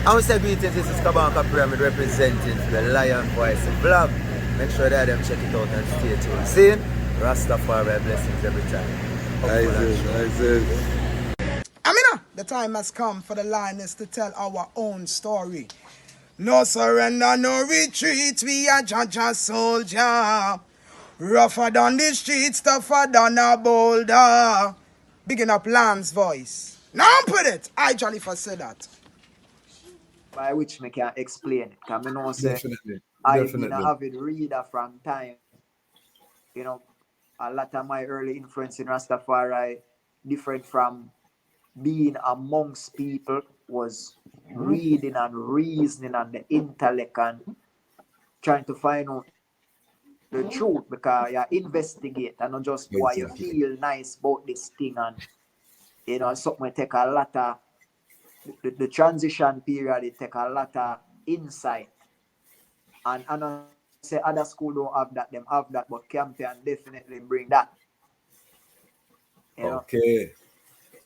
And we say greetings, this is Kabanka Pyramid representing the Lion Voice blog. Make sure that them check it out and stay tuned. See? Rastafari blessings every time. Amina, the time has come for the lioness to tell our own story. No surrender, no retreat, we are Jaja soldier. Rougher than the streets, tougher than a boulder. Bigging up Lamb's voice. Now put it. I Jalifa said that. By which me can explain it. Because I know say I've been an avid reader from time. You know, a lot of my early influence in Rastafari, different from being amongst people, was reading and reasoning and the intellect and trying to find out the truth, because you investigate and not just why you feel nice about this thing. And you know, something take a lot of the transition period, it take a lot of insight. And I know say other school don't have that, them have that, but Campion definitely bring that. You know,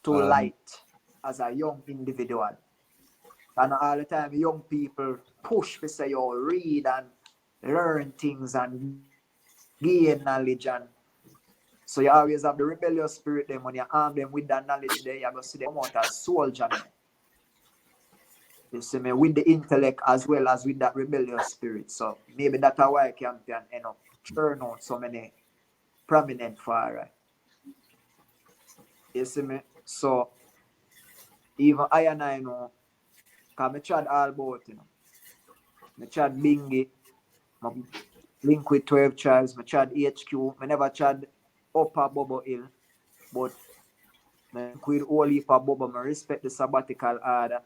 to light as a young individual. And all the time young people push to say you read and learn things and gain knowledge, and so you always have the rebellious spirit. Then when you arm them with that knowledge there, you're going to see them out as soldier. You see me, with the intellect as well as with that rebellious spirit. So maybe that's why Campion end up churn out so many prominent far. You see me? So even I know, because I tried all about, you know. I tried Bingy, I link with 12 tribes, I tried HQ, I never tried Upper Bubble Hill, but I link with all heap of Bubble, I respect the sabbatical order.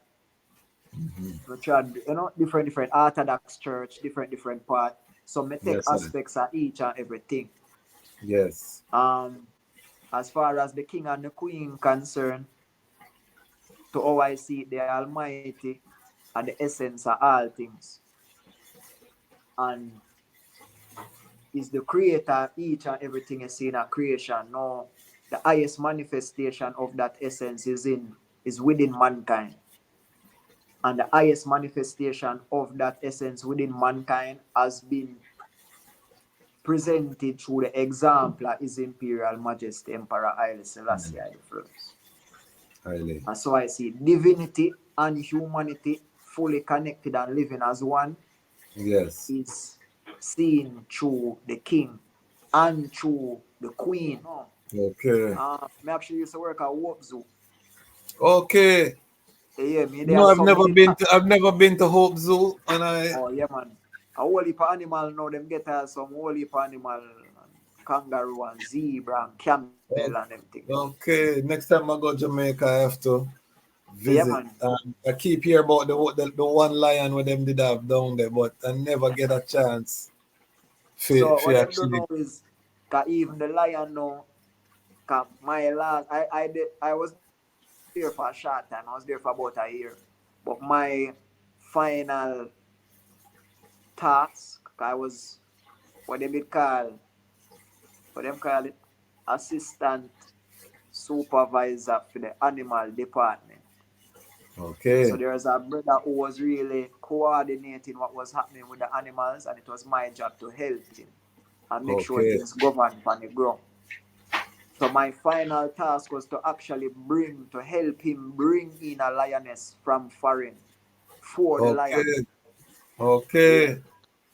I tried, you know, different Orthodox church, different part. So I take aspects of each and everything. Yes. As far as the king and the queen concerned, to how I see it, the Almighty and the essence of all things. And is the creator of each and everything you see in a creation. No, the highest manifestation of that essence is within mankind. And the highest manifestation of that essence within mankind has been presented through the example of His Imperial Majesty Emperor Haile Selassie I. And so I see divinity and humanity fully connected and living as one. Yes. Is seen through the king and through the queen. Okay. Me actually used to work at Hope Zoo. Okay. Yeah, me No, I've never been to Hope Zoo, and Oh yeah, man. A whole heap of animal now. Them get some whole heap of animal, kangaroo and zebra and camel and everything. Okay. Next time I go to Jamaica, I have to visit. Yeah, man. I keep hearing about the one lion where them did have down there, but I never get a chance. So what I don't know is that even the lion now, my last I was there for a short time. I was there for about a year. But my final task, I was what them call it, assistant supervisor for the animal department. Okay. So there was a brother who was really coordinating what was happening with the animals, and it was my job to help him and make sure things govern on the ground. So my final task was to actually help him bring in a lioness from foreign for the lion. Okay. Yeah.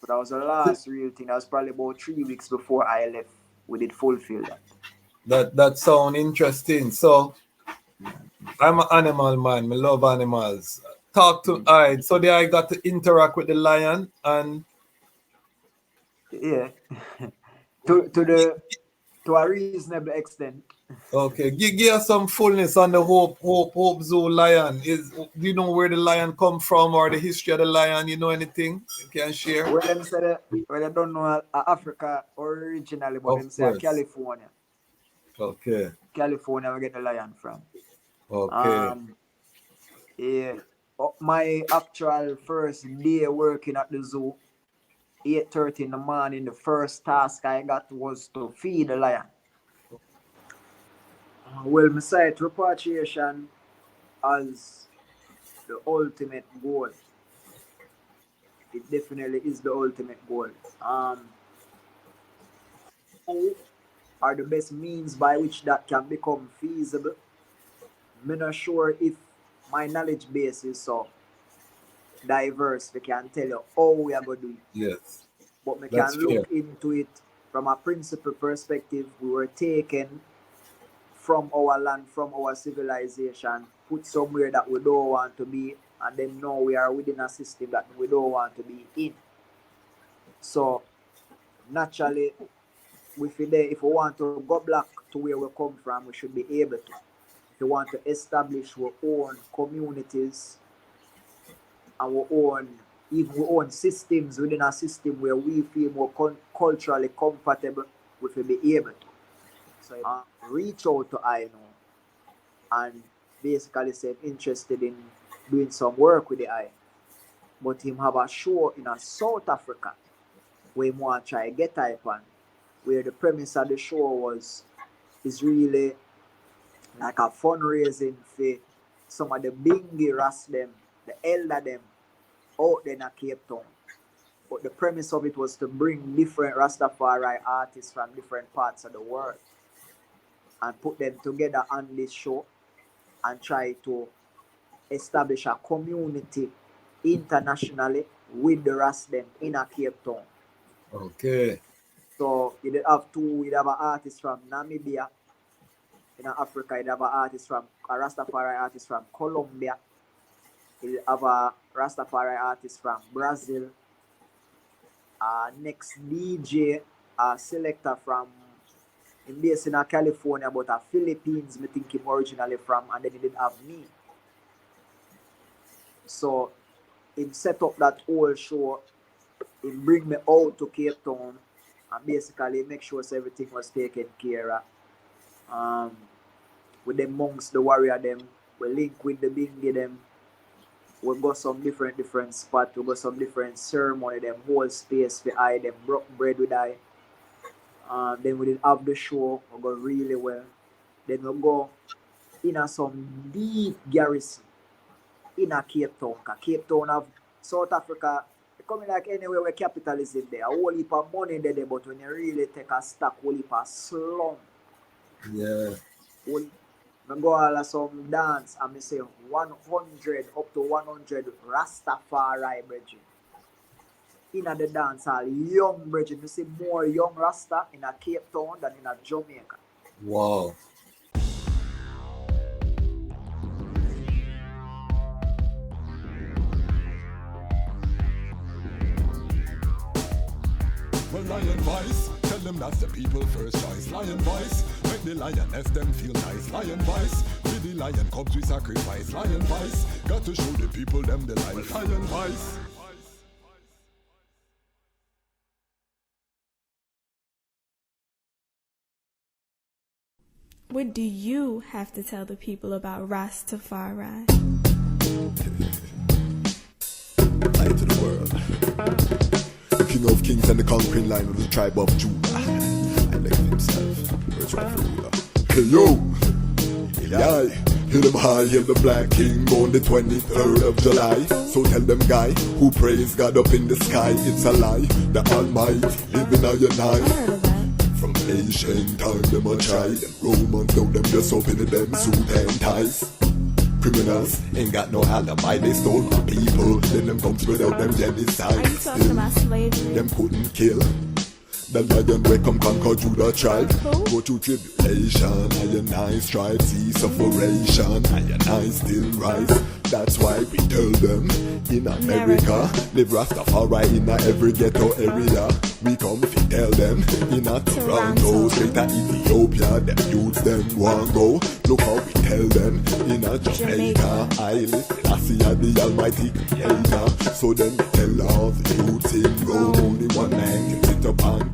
So that was the last real thing. That was probably about 3 weeks before I left. We did fulfill that. That sounds interesting. So I'm an animal man. I love animals. Talk to I. So there I got to interact with the lion and to a reasonable extent. Okay, give us some fullness on the Hope Zoo lion. Do you know where the lion come from or the history of the lion? You know anything you can share? Well, them say I don't know Africa originally, but them say California. Okay. California, we get the lion from. Okay. Yeah. My actual first day working at the zoo, 8:30 in the morning, the first task I got was to feed the lion. Well, my site Repatriation has the ultimate goal. It definitely is the ultimate goal. How are the best means by which that can become feasible? I'm not sure if my knowledge base is so diverse. We can tell you how we are going to do it. Yes. But we can look into it from a principle perspective. We were taken from our land, from our civilization, put somewhere that we don't want to be, and then now we are within a system that we don't want to be in. So naturally, if we want to go back to where we come from, we should be able to. If we want to establish our own communities, our own, even our own systems within a system where we feel more culturally comfortable, we should be able to. So reach out to I know and basically say interested in doing some work with the eye. But him have a show in a South Africa where he want to try get type on, where the premise of the show is really like a fundraising for some of the bingy ras them, the elder them out there in Cape Town. But the premise of it was to bring different Rastafari artists from different parts of the world and put them together on this show and try to establish a community internationally with the rest them in a Cape Town. Okay. So you'd have an artist from Namibia in Africa, you'd have a Rastafari artist from Colombia, you'd have a Rastafari artist from Brazil, next DJ, selector from based in California, but a Philippines, I think him originally from, and then he did have me. So he set up that whole show, he bring me out to Cape Town and basically make sure so everything was taken care of. With the monks, the warrior them, we link with the bingy them, we go some different spots, we go some different ceremony, them whole space for I, them broke bread with I. Then we did have the show, we go really well. Then we go in some deep garrison in a Cape Town. Cape Town have South Africa, coming like anywhere where capitalism there. A whole heap of money there, but when you really take a stock, whole heap of slum. Yeah. I go all of some dance and I say 100 up to 100 Rastafari brethren. In the dance hall, young brethren, you see more young Rasta in a Cape Town than in a Jamaica. Wow. Well, Lion Voice, tell them that's the people first choice. Lion Voice, make the lioness them feel nice. Lion Voice, with the lion cubs we sacrifice. Lion Voice, got to show the people them the life. Lion Voice. What do you have to tell the people about Rastafari? Light to the world. The king of kings and the conquering line of the tribe of Judah. I left himself. Where's my ruler? Hey yo! Yeah, hail them high, hail the black king on the 23rd of July. So tell them guy who praise God up in the sky, it's a lie. The Almighty living on your night. From ancient time them a try. Them Romans know them just open them suit and ties. Criminals ain't got no alibi, they stole my people. Then them comes without them genocide. Are you talking about slavery? Them couldn't kill the lion where come conquer Judah tribe. Go through tribulation, and I strive, see sufferation, and I still rise. That's why we tell them in America, live Rastafari in every ghetto area. We come to tell them in a Toronto, straight to Ethiopia, them youths them want go. Look how we tell them in a Jamaica. I live Selassie the Almighty Creator. So then we tell all the youths in go. Only one man can sit up on.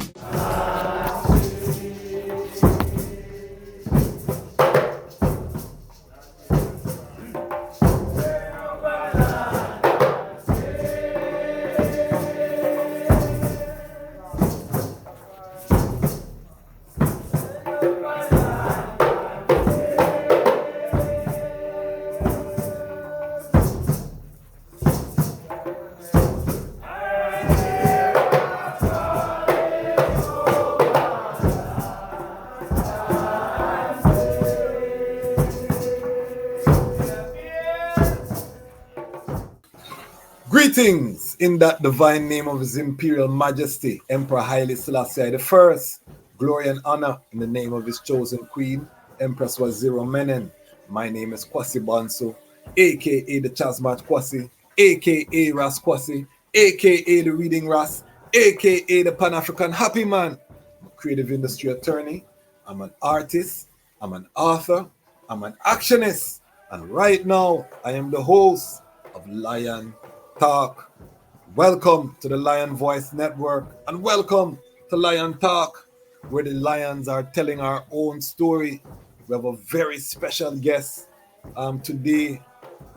Greetings in that divine name of His Imperial Majesty, Emperor Haile Selassie the First. Glory and honor in the name of His chosen Queen, Empress Waziri Menen. My name is Kwasi Bansu, aka the Chasmat Kwasi, aka Ras Kwasi, aka the Reading Ras, aka the Pan-African Happy Man. I'm a creative industry attorney. I'm an artist. I'm an author. I'm an actionist. And right now, I am the host of Lion Talk. Welcome to the Lion Voice Network and welcome to Lion Talk, where the lions are telling our own story. We have a very special guest. Today,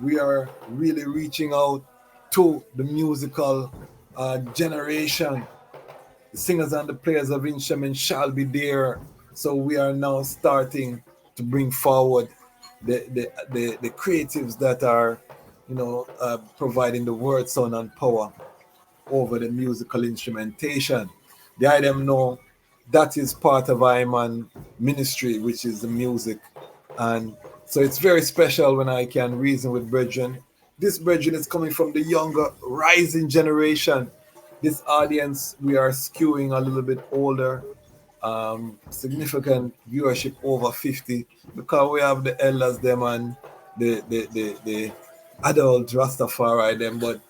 we are really reaching out to the musical generation. The singers and the players of instruments shall be there. So we are now starting to bring forward the creatives that are providing the word, sound, and power over the musical instrumentation. The item know that is part of Iman ministry, which is the music. And so it's very special when I can reason with brethren. This brethren is coming from the younger, rising generation. This audience, we are skewing a little bit older. Significant viewership over 50 because we have the elders them and the adult Rastafari them, but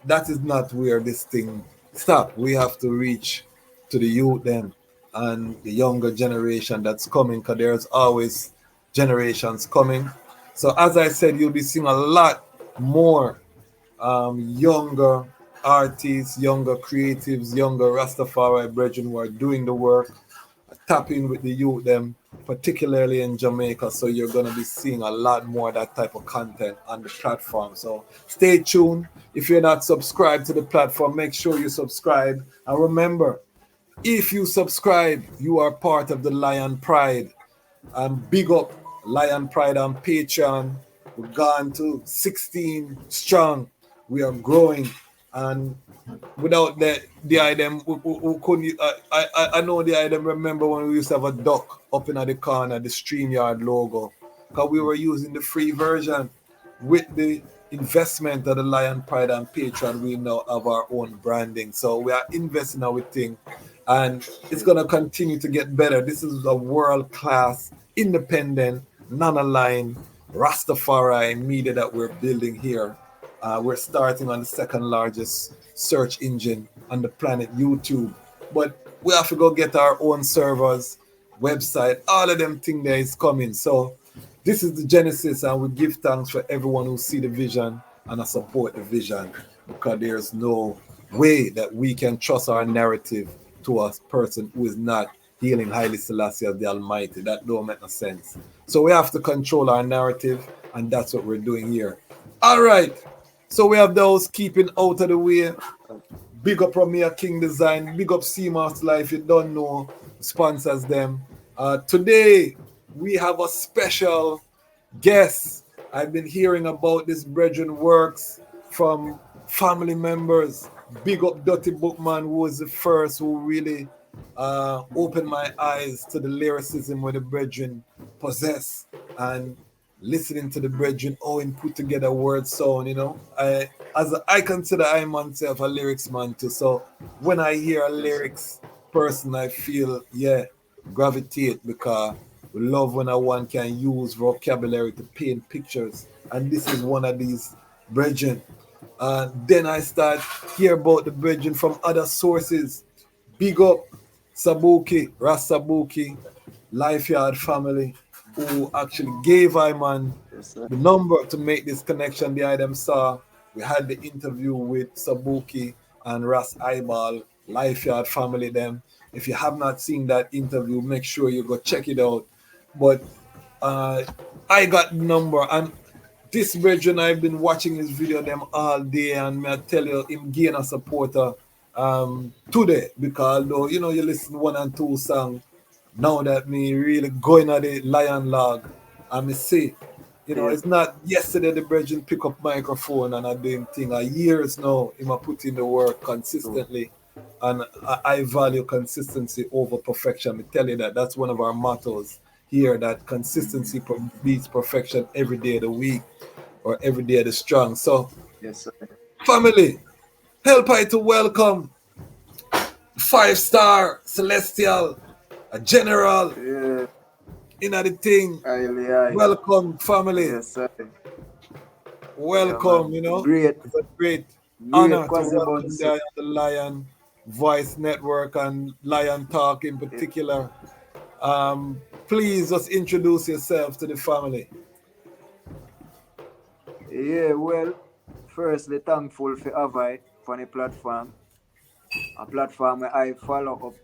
that is not where this thing stop. We have to reach to the youth then and the younger generation that's coming, because there's always generations coming. So as I said, you'll be seeing a lot more younger artists, younger creatives, younger Rastafari brethren who are doing the work, tapping with the youth them, particularly in Jamaica. So you're going to be seeing a lot more of that type of content on the platform. So stay tuned. If you're not subscribed to the platform, make sure you subscribe. And remember, if you subscribe, you are part of the Lion Pride. And big up Lion Pride on Patreon. We've gone to 16 strong. We are growing. And without the item, we couldn't. I know the item. Remember when we used to have a duck up in the corner, the StreamYard logo, because we were using the free version. With the investment of the Lion Pride and Patreon, we now have our own branding. So we are investing in our thing, and it's gonna continue to get better. This is a world-class, independent, non-aligned Rastafari media that we're building here. We're starting on the second largest search engine on the planet, YouTube. But we have to go get our own servers, website, all of them things there is coming. So this is the genesis, and we give thanks for everyone who see the vision and support the vision, because there's no way that we can trust our narrative to a person who is not healing Haile Selassie as the Almighty. That don't make no sense. So we have to control our narrative, and that's what we're doing here. All right. So we have those keeping out of the way. Big up Premier King Design. Big up CMAS Life. You don't know, sponsors them. Today, we have a special guest. I've been hearing about this brethren works from family members. Big up Dirty Bookman, who was the first who really opened my eyes to the lyricism where the brethren possess. And listening to the brethren, and put together word sound, I consider I myself a lyrics man too. So when I hear a lyrics person, I feel gravitate, because we love when one can use vocabulary to paint pictures, and this is one of these brethren. Then I start hear about the brethren from other sources. Big up Sabuki, Ras Sabuki, Lifeyard family, who actually gave Iman the number to make this connection. The item saw. We had the interview with Sabuki and Ras Eyeball, Lifeyard family them. If you have not seen that interview, make sure you go check it out. But I got the number, and this brethren, I've been watching his video them all day, and may I tell you, him gain a supporter today, because though you listen 1 and 2 songs. Now that me really going at the lion log, and me see, it's not yesterday the brethren pick up microphone and I doing thing. Years now, him a put in the work consistently, and I value consistency over perfection. Me tell you that's one of our mottos here, that consistency beats perfection every day of the week or every day of the strong. So yes, sir. Family, help I to welcome 5-star Celestial, a general Yeah, in the thing. aye. Welcome, family. Yes, sir. Yeah, Welcome, man. you know. Great, It's a great great honor to Quasi welcome Bunsen. the Lion Voice Network and Lion Talk in Yeah. particular. Please just introduce yourself to the family. Yeah, well, firstly, thankful for Avoid for the platform. A platform where I follow up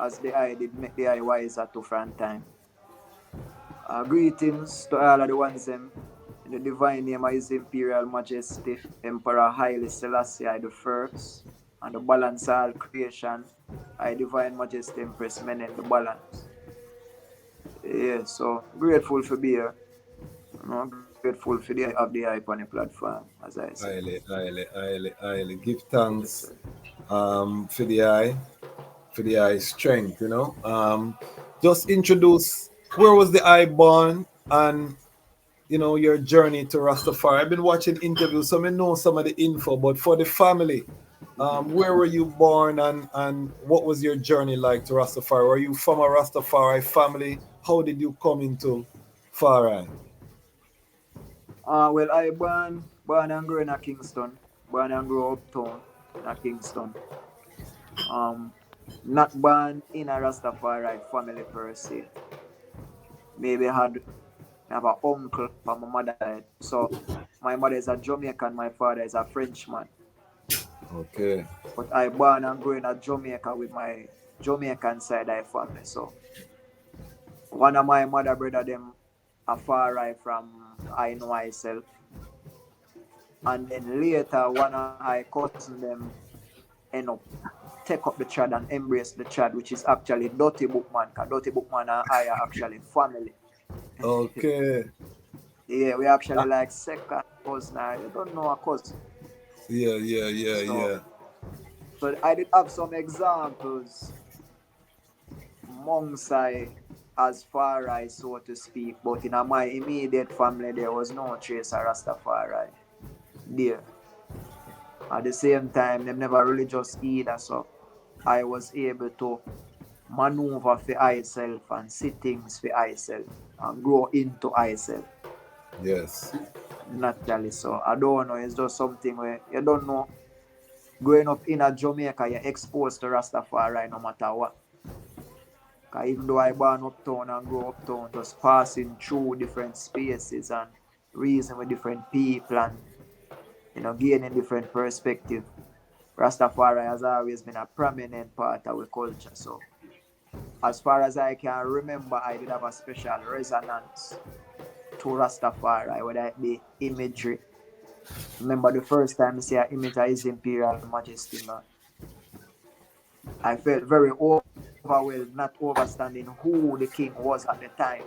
as the I did make the I wiser to front time. Greetings to all of the ones them in the divine name of His Imperial Majesty, Emperor Haile Selassie I the First, and the balance all creation, I Divine Majesty Empress Menen the balance. Yeah, so grateful for be here. Grateful for the of the hype on the platform, as I said. Highly. Give Yes, thanks sir. for the eye strength, you know. Just introduce where was the eye born and you know your journey to Rastafari. I've been watching interviews, so I know some of the info, but for the family, where were you born and what was your journey like to Rastafari? Were you from a Rastafari family? How did you come into Farai? Well, I born and grew in a Kingston, born and grew uptown in a Kingston. Um, Not born in a Rastafari family per se. Maybe have an uncle from my mother side. So my mother is a Jamaican, my father is a Frenchman. Okay. But I born and grew in a Jamaica with my Jamaican side of family. So one of my mother brother them a far right from I know myself. And then later one of my cousin them end up take up the chad and embrace the chad, which is actually Dirty Bookman, because Dirty Bookman and I are actually family. Okay. Yeah, we actually like second cousin. You don't know a cousin. So Yeah. so I did have some examples amongst I as far as so to speak, but in my immediate family there was no trace of Rastafari there. At the same time, them never religious either, so I was able to maneuver for myself and see things for myself and grow into myself Yes. naturally. So I don't know, it's just something where you don't know. Growing up in a Jamaica, you're exposed to Rastafari no matter what. Because even though I born uptown and grow uptown, just passing through different spaces and reason with different people and gaining different perspective. Rastafari has always been a prominent part of our culture. So as far as I can remember, I did have a special resonance to Rastafari, whether it be imagery. Remember the first time I see an image of His Imperial Majesty, man, I felt very overwhelmed, not understanding who the king was at the time.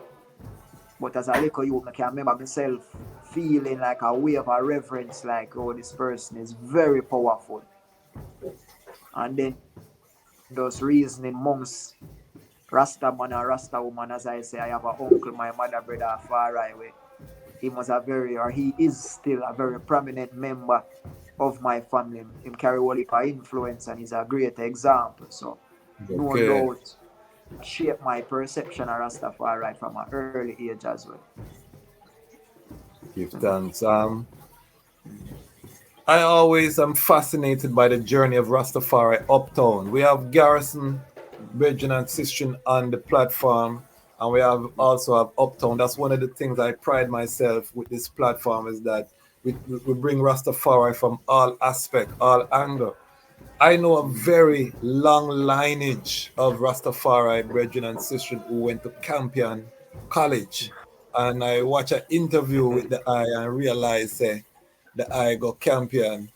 But as a little youth, I can remember myself feeling like a wave of reverence, like, oh, this person is very powerful. And then those reasoning monks, Rasta man and Rasta woman, as I say, I have an uncle, my mother, brother, far away. He is still a very prominent member of my family. Him carry all the influence and he's a great example. So no Okay. doubt shape my perception of Rastafari from an early age as well. Give thanks. I always am fascinated by the journey of Rastafari Uptown. We have Garrison, Bridget and Sistren on the platform, and we also have Uptown. That's one of the things I pride myself with this platform is that we bring Rastafari from all aspect, all angle. I know a very long lineage of Rastafari brethren and sisters who went to Campion College. And I watch an interview with the eye and realize the eye go Campion.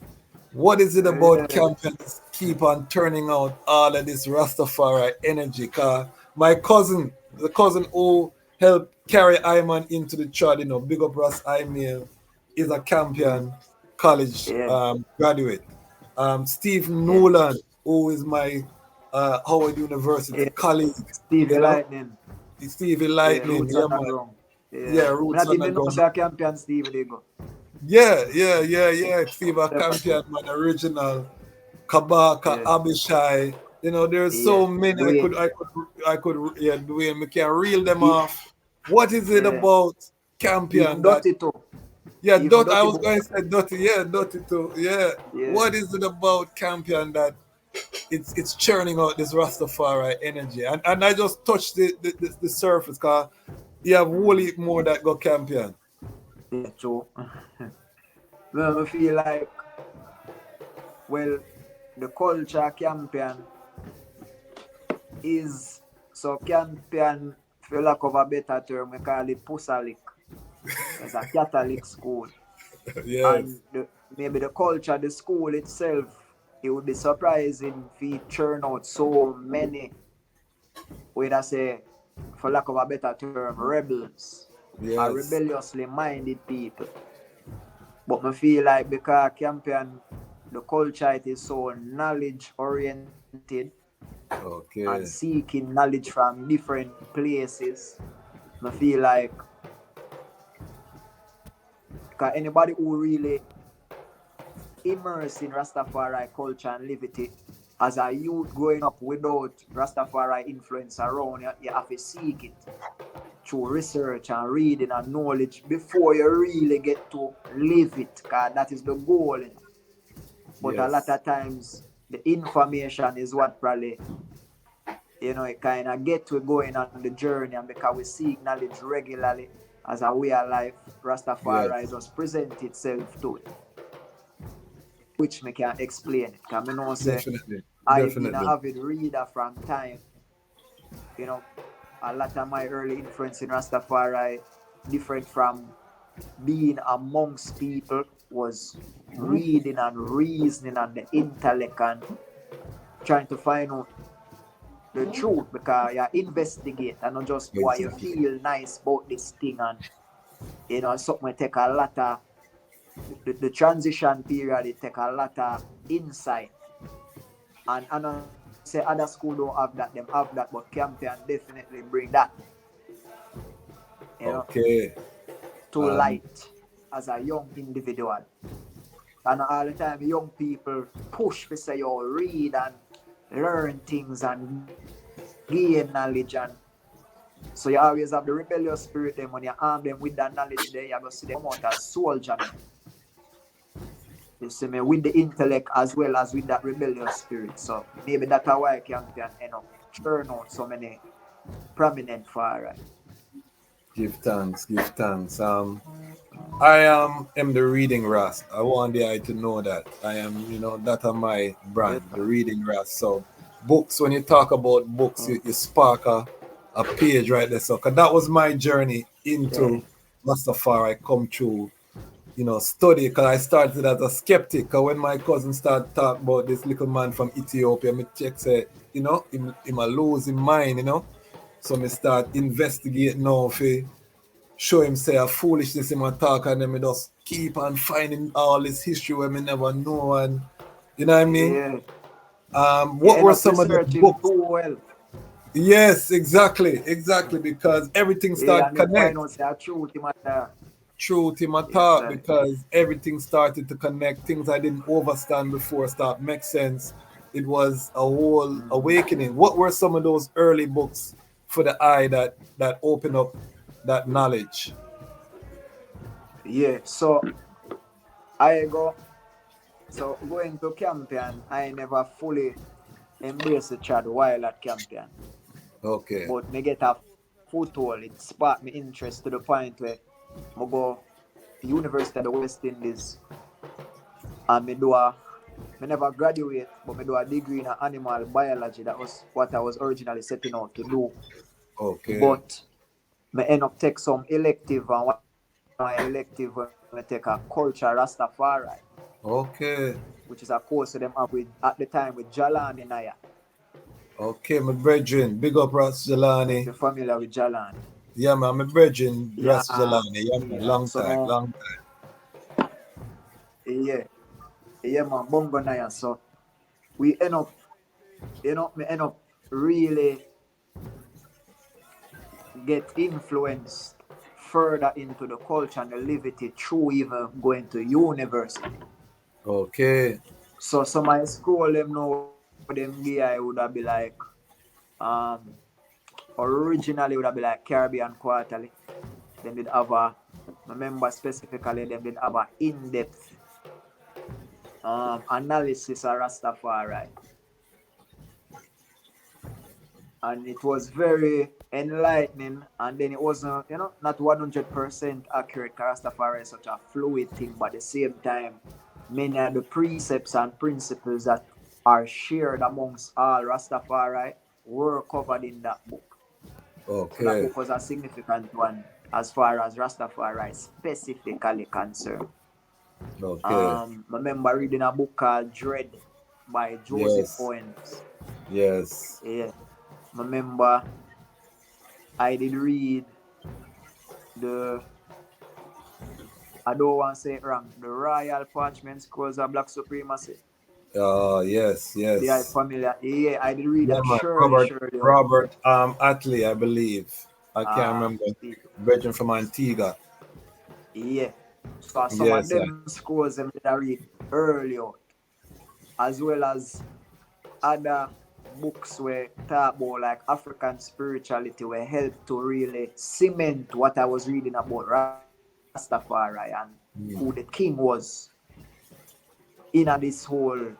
What is it about Yeah, Campion that keep on turning out all of this Rastafari energy? Cause my cousin, the cousin who helped carry Iman into the chart, big up Ras Imel, is a Campion College yeah, graduate. Steve yeah, Nolan, who is my Howard University yeah. colleague, Stevie you know, Lightning. Stevie Yeah, Lightning, roots yeah, on the man. ground. Yeah. Yeah, I roots not on the even know ground. say I Campion Stevie they go. Steve Campion, man, original. Kabaka, Yeah. Abishai. You know, there's so Yeah. many. Dwayne. Yeah, Dwayne. We can reel them E- off. What is it Yeah. about Even Campion that? Dirty too. Yeah, Even I Dirty was book. going to say Dotty. Yeah, Dotty too. Yeah. Yeah. What is it about Campion that it's churning out this Rastafari energy? And I just touched the surface, because you have wholly more that go Campion. Yeah, true. Well, I feel like, well, the culture Campion is, so Campion, for lack of a better term, we call it Pusalik. It's a Catholic school. Yes. And maybe the culture, the school itself, it would be surprising if it churn out so many, would I say, for lack of a better term, rebels, or Yes. rebelliously minded people. But I feel like because Campion, the culture, it is so knowledge oriented and Okay. seeking knowledge from different places. I feel like, because anybody who really immersed in Rastafari culture and live it, as a youth growing up without Rastafari influence around, you have to seek it through research and reading and knowledge before you really get to live it, because that is the goal. But a lot of times, the information is what probably, it kind of get to going on the journey, and because we seek knowledge regularly as a way of life, Rastafari just present itself to it, which me can explain it. Because I know say, Definitely. I've been an Definitely. avid reader from time. A lot of my early influence in Rastafari, different from being amongst people, was reading and reasoning and the intellect and trying to find out the truth, because you investigate and not just why you Exactly. feel nice about this thing. And something take a lot of the transition period, it take a lot of insight. And I know say other school don't have that, them have that, but Campion definitely bring that, Okay. to light as a young individual. And all the time young people push to say, you read and learn things and gain knowledge. And so you always have the rebellious spirit. Then when you arm them with that knowledge there, you're going to see them come out as soldier. You see me, with the intellect as well as with that rebellious spirit. So maybe that's why Campion churn out so many prominent far right. Give thanks. Give thanks. I am the reading Rast. I want the eye to know that. I am, that are my brand, the reading Rast. So books, when you talk about books, you spark a page right there. So 'cause that was my journey into Rastafari. Come through, study, because I started as a skeptic. 'Cause when my cousin started talking about this little man from Ethiopia, me check say, him a lose his mind, So me start investigating now for show him say a foolishness in my talk, and then me just keep on finding all this history where me never know. And you know what I mean? What were some of the books? Too well. Yes, exactly, because everything started And connect. find out the truth in my Truth in my yes, talk, because everything started to connect. Things I didn't understand before start make sense. It was a whole awakening. What were some of those early books for the eye that open up that knowledge? Yeah, so going to Campion, I never fully embraced the chat while at Campion. Okay. But me get a foothold, it sparked me interest to the point where I go University of the West Indies, and me never graduate, but me do a degree in animal biology. That was what I was originally setting out to do. Okay. But me end up take some elective, and one of my elective when I take a culture Rastafari. Okay. Which is a course that them have with at the time with Jalani Naya. Okay, my brethren, big up Ras Jalani. If you're familiar with Jalani. Yeah, man, my brethren, Ras Jalani. Yeah, man, long time. Yeah, man, Bongo Naya. So we end up, me end up really get influenced further into the culture and the live it through even going to university. Okay. So some I scroll them now, them guy would have be like, originally would have be like Caribbean Quarterly. Them did have a, remember specifically, them did have a in-depth analysis of Rastafari. And it was very enlightening, and then it wasn't, not 100% accurate. Rastafari is such a fluid thing, but at the same time, many of the precepts and principles that are shared amongst all Rastafari were covered in that book. Okay. So that book was a significant one as far as Rastafari specifically concerned. Okay. Remember reading a book called Dread by Joseph Owens. Yes. Yeah. Remember I did read I don't want to say it wrong, the Royal Parchment Scrolls of Black Supremacy. Yes. They are familiar. Yeah, I did read that. Robert Attlee, I believe. I can't remember. Virgin from Antigua. Yeah. So some of them scrolls them that I read earlier, as well as other books were talk about like African spirituality, were help to really cement what I was reading about Rastafari and who the king was in this whole,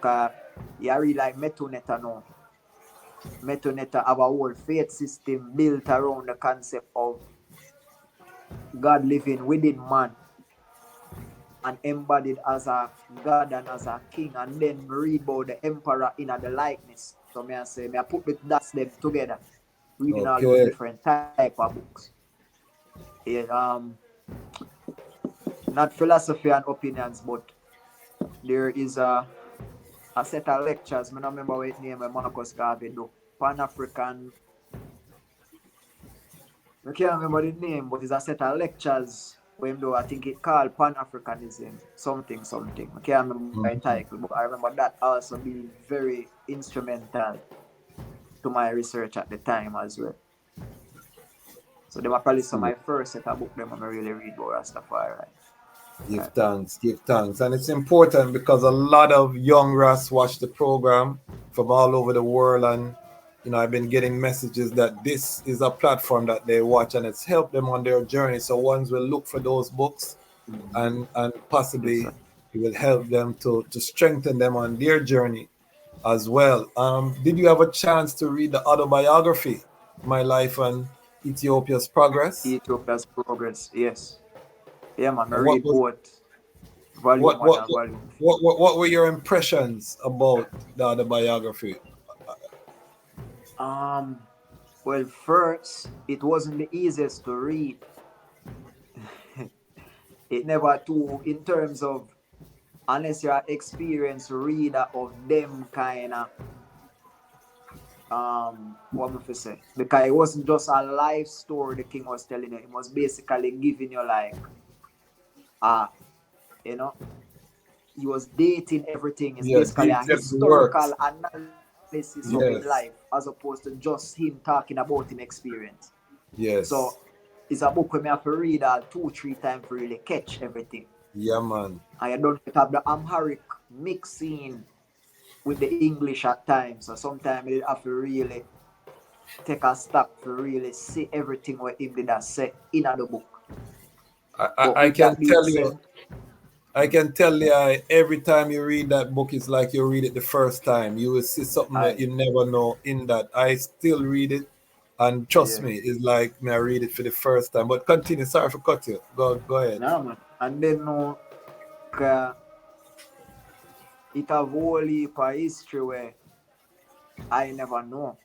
cause you read like Metuneta now. Metuneta have a whole faith system built around the concept of God living within man and embodied as a God and as a king, and then read about the emperor in the likeness. So I put that's them together, reading all those different type of books. Yeah, not philosophy and opinions, but there is a set of lectures. I don't remember what name Marcus Garvey do. Pan-African. I can't remember the name, but it's a set of lectures. I think it called Pan-Africanism, something. I can't remember the title, but I remember that also being very instrumental to my research at the time as well. So they were probably some of my first set of books that I really read about Rastafari. Give thanks. And it's important because a lot of young Ras watch the program from all over the world, and I've been getting messages that this is a platform that they watch and it's helped them on their journey. So ones will look for those books and possibly it will help them to strengthen them on their journey as well. Did you have a chance to read the autobiography, My Life and Ethiopia's Progress? Ethiopia's Progress, yes. Yeah, man, I read both. Volume 1 and Volume 2. What were your impressions about the autobiography? Well, first, it wasn't the easiest to read. It never too, in terms of, unless you're an experienced reader of them kind of, what would I say? Because it wasn't just a life story the king was telling you. It was basically giving you like, he was dating everything. It's basically a historical analysis of his life, as opposed to just him talking about his experience. Yes. So it's a book where I have to read 2-3 times to really catch everything. Yeah, man. And you don't have the Amharic mixing with the English at times. So sometimes you have to really take a stop to really see everything what him did say in the book. I can tell you every time you read that book, it's like you read it the first time. You will see something that you never know in that. I still read it, and trust me, it's like I read it for the first time. But continue. Sorry for cut you. Go ahead. No, man. And then it have whole heap of history where I never know.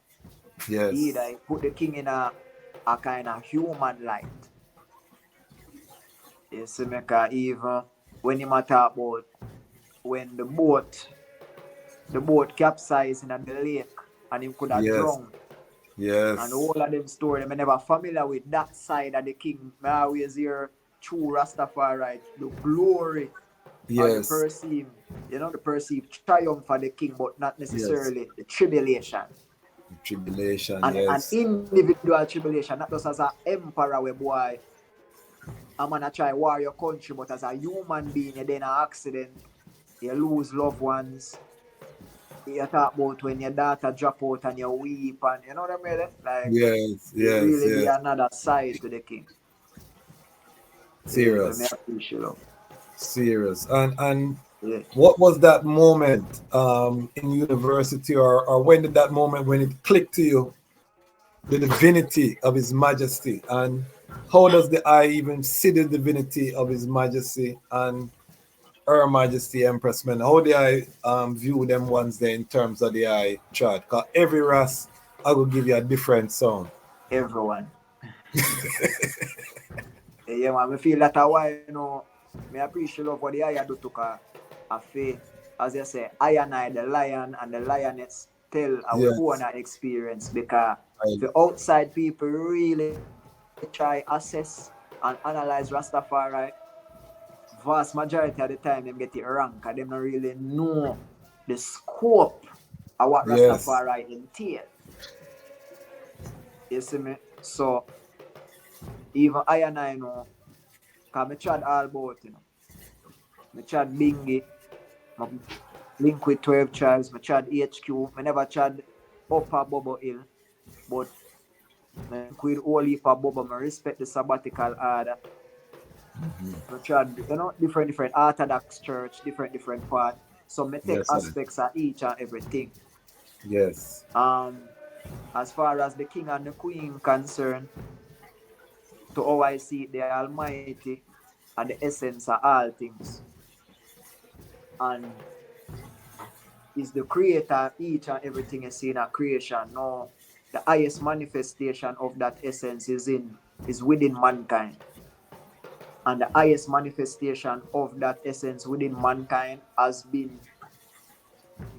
Yes. Either I put the king in a kind of human light. You see, even when you talk about when the boat capsized in the lake and he could have drowned. Yes. And all of them stories, I'm never familiar with that side of the king. I always hear true Rastafari, the glory of the perceived triumph of the king, but not necessarily the tribulation. Tribulation, and an yes. individual tribulation, not just as an emperor where boy, I'm gonna try war your country, but as a human being, you then an accident, you lose loved ones. You talk about when your daughter drop out and you weep, and you know what I mean? Like, Yes, it yes, really be yes. another side to the king. Yeah, so me Serious. appreciate it. Serious. And Yeah. what was that moment in university, or when did that moment when it clicked to you, the divinity of His Majesty, and how does the eye even see the divinity of His Majesty and Her Majesty Empress Men? How do I view them ones there in terms of the eye chart? Because every ras I will give you a different sound. Everyone. Yeah, man, I feel that why, you know, me appreciate love what the eye do to a faith. As you say, I and I, the lion and the lioness, tell our own Yes. experience, because I, the outside people really try assess and analyze Rastafari, vast majority of the time them get it wrong because them don't really know the scope of what yes. Rastafari entail. You see me? So even I know, because I tried all about, you know. I tried Bingy, I link with 12 tribes, I tried HQ, I never tried Upper Bubble Hill, but I link with all heap of Bubble, I respect the sabbatical order. I tried, you know, different Orthodox church, different part. So I take Yes, sir. aspects of each and everything. Yes. As far as the king and the queen concerned, to how I see the Almighty and the essence of all things, and is the creator of each and everything you see in a creation. No, the highest manifestation of that essence is within mankind. And the highest manifestation of that essence within mankind has been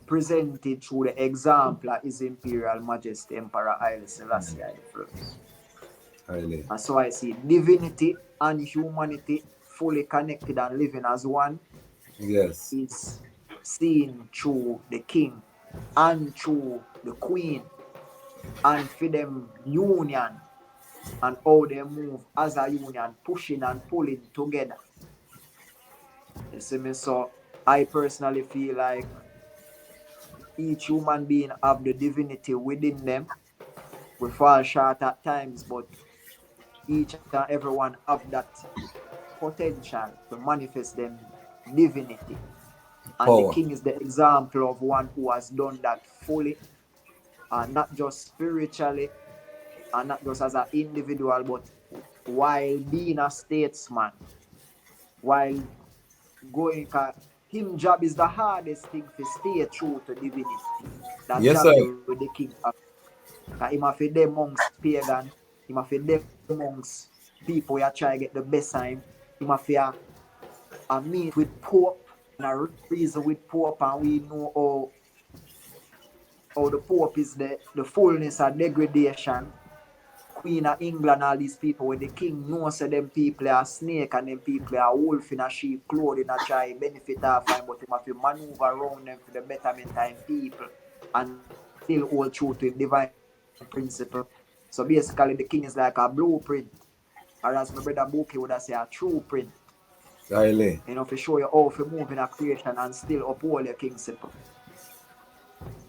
presented through the example of His Imperial Majesty Emperor Haile Selassie I. Highly. And so I see divinity and humanity fully connected and living as one Yes. is seen through the king and through the queen, and for them union and how they move as a union, pushing and pulling together. You see me? So I personally feel like each human being have the divinity within them. We fall short at times, but each and everyone have that potential to manifest them divinity. And the Power. king is the example of one who has done that fully, and not just spiritually, and not just as an individual, but while being a statesman, while going, him job is the hardest thing to stay true to divinity. That Yes, job sir. there with the king. Him have to them amongst pagan, him have to them amongst people who try to get the best time. Him have to meet with Pope and a reason with Pope, and we know how the Pope is the fullness of degradation. Queen of England, all these people, when the king knows that them people are snake and them people are wolf in a sheep clothing, and try benefit off him, but him have to maneuver around them for the betterment of people and still hold true to him divine principle. So basically the king is like a blueprint, or as my brother Buki would say, a true print. Highly. You know, to show you how to move in a creation and still uphold your kingship.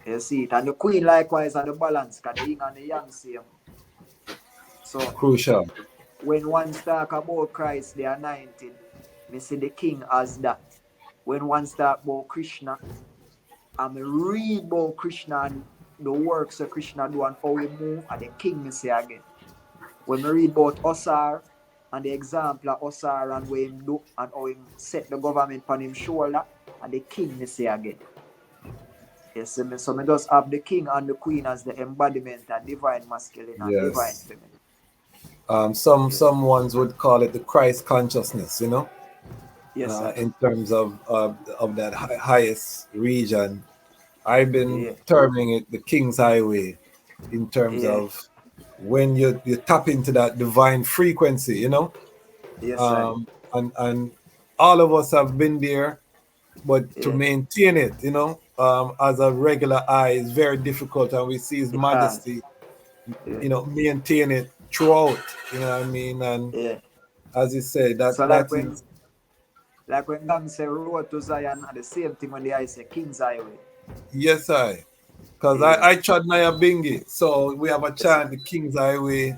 You see it. And the queen likewise are the balance, because the yin and the yang same. So Crucial. when one talk about Christ, the anointed, me see the king as that. When one talk about Krishna, I read about Krishna and the works of Krishna do and how he move, and the king me say again. When we read about Osar and the example of Osar and what him do and how him set the government on him shoulder, and the king me say again. You see me? So me just have the king and the queen as the embodiment of divine masculine and divine Yes. feminine. Some ones would call it the Christ consciousness, you know, Yes, sir. in terms of that highest region. I've been Yeah. terming it the King's Highway in terms Yeah. of when you tap into that divine frequency, you know. Yes, sir. And all of us have been there but to maintain it, as a regular eye is very difficult, and we see His Majesty, maintain it throughout. You know what I mean? And as you say, so that is. Like when Gang say Road to Zion, and the same thing when the I say King's Highway. Yes, because I tried Naya Bingi, so we have a chant, the King's Highway.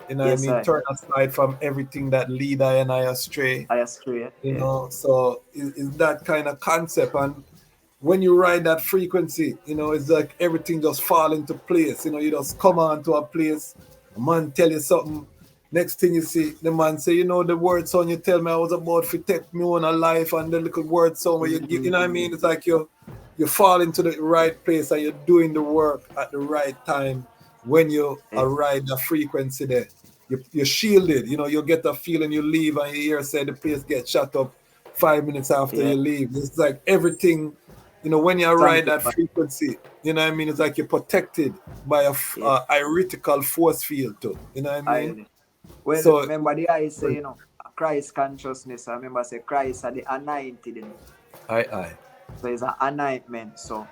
You know what I mean? Turn aside from everything that lead I and I astray. So it's that kind of concept. And when you ride that frequency, it's like everything just fall into place. You just come on to a place, a man tell you something. Next thing you see, the man say, the word song you tell me I was about to take me on a life, and the little word song where you give, you know what I mean? It's like you fall into the right place and you're doing the work at the right time when you ride the frequency there. You're shielded, you get a feeling you leave and you hear say the place gets shut up 5 minutes after you leave. It's like everything, when you ride that frequency, you know what I mean? It's like you're protected by a heretical force field too. You know what I mean? When remember the I say, Christ consciousness, I remember say Christ are the anointed. Aye. So it's an anointment. So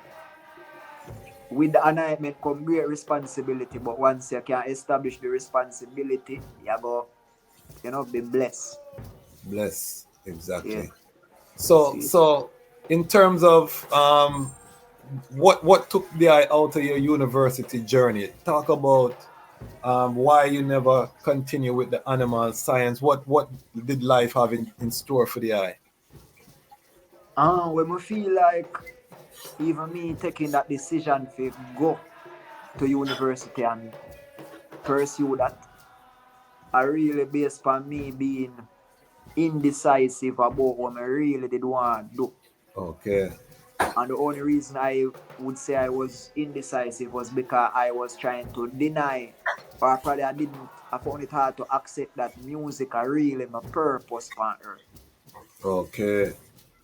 with the anointment come great responsibility, but once you can establish the responsibility, you go, be blessed. Blessed, exactly. So in terms of what took the eye out of your university journey, talk about why you never continue with the animal science. What did life have in store for the eye? When we feel like even me taking that decision to go to university and pursue that, I really based on me being indecisive about what I really did want to do. Okay. And the only reason I would say I was indecisive was because I was trying to deny, or probably I found it hard to accept that music are really my purpose on earth. Okay.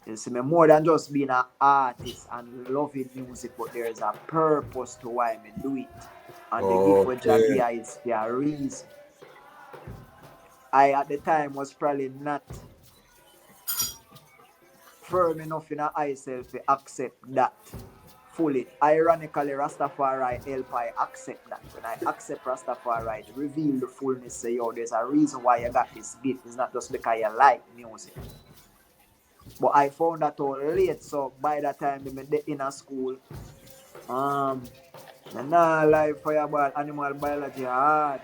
You see, me more than just being an artist and loving music, but there is a purpose to why I do it. And the gift with Jadia is the reason. I at the time was probably not firm enough in myself to accept that fully. Ironically, Rastafari help I accept that. When I accept Rastafari, it reveal the fullness, say, there's a reason why you got this gift. It's not just because you like music. But I found that out late, so by that time I'm in a school. I'm not like fireball, animal biology hard.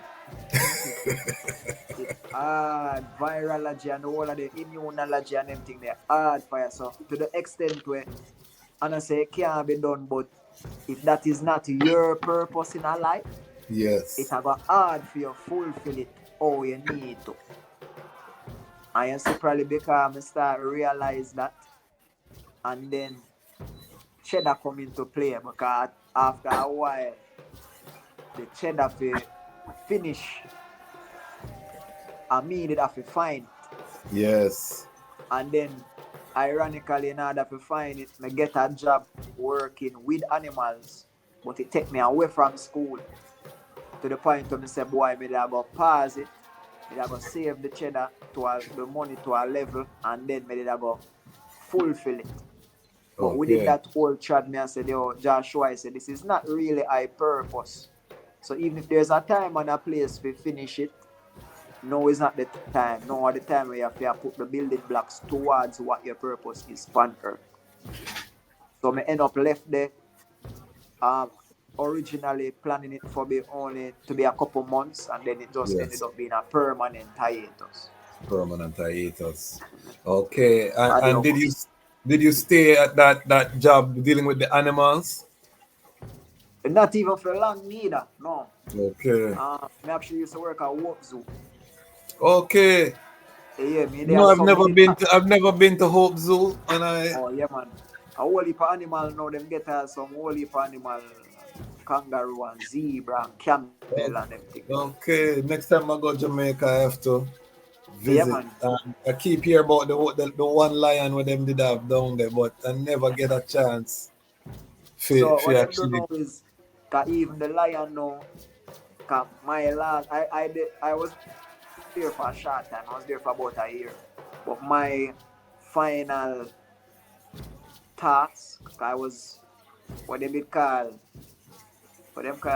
It's hard, virology and all of the immunology and everything they're hard for you. So to the extent where and I say it can't be done, but if that is not your purpose in a life, it's about hard for you to fulfill it how you need to. And you see probably because I start realize that, and then cheddar come into play because after a while the cheddar finish and me did have to find it. Yes. And then ironically in order to find it, I get a job working with animals, but it take me away from school to the point where I say, boy, I go pause it, I go save the cheddar the money to a level, and then I go fulfill it. But within that whole chat, I said, Joshua, I said, this is not really my purpose. So even if there's a time and a place to finish it, no, it's not the time. No, at the time where you have to put the building blocks towards what your purpose is on earth. So I end up left there. Originally planning it for me only to be a couple months, and then it just ended up being a permanent hiatus. Okay. And did you stay at that job dealing with the animals? Not even for long neither, no. Okay. I actually used to work at Hope Zoo. Okay. Yeah, I've never been to Hope Zoo, and Oh yeah, man. A whole heap of animal now. Them get some whole heap of animal, kangaroo and zebra and camel and everything. Okay. Next time I go to Jamaica, I have to visit. Yeah, man. I keep hearing about the one lion where them did have down there, but I never get a chance. So what I don't know is that even the lion now, my last I was there for a short time. I was there for about a year. But my final task. I was what they call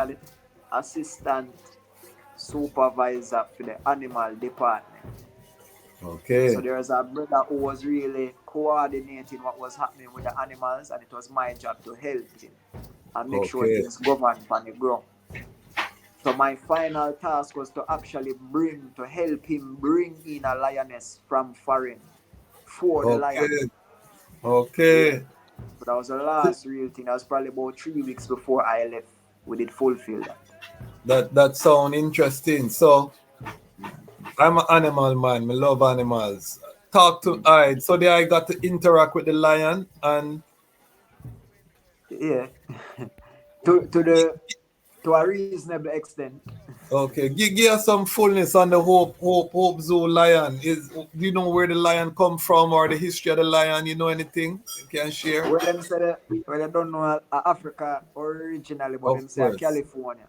it assistant supervisor for the animal department. Okay. So there was a brother who was really coordinating what was happening with the animals, and it was my job to help him and make sure things govern on the ground. So my final task was to actually help him bring in a lioness from foreign for the lion. Okay. Yeah. But that was the last real thing. That was probably about 3 weeks before I left. We did fulfill that. That sound interesting. So I'm an animal man. I love animals. Talk to I. So there I got to interact with the lion and yeah, to a reasonable extent. Okay, give us some fullness on the Hope Zoo lion. Do you know where the lion come from or the history of the lion? You know anything you can share? Well, them say I don't know Africa originally, but them say California.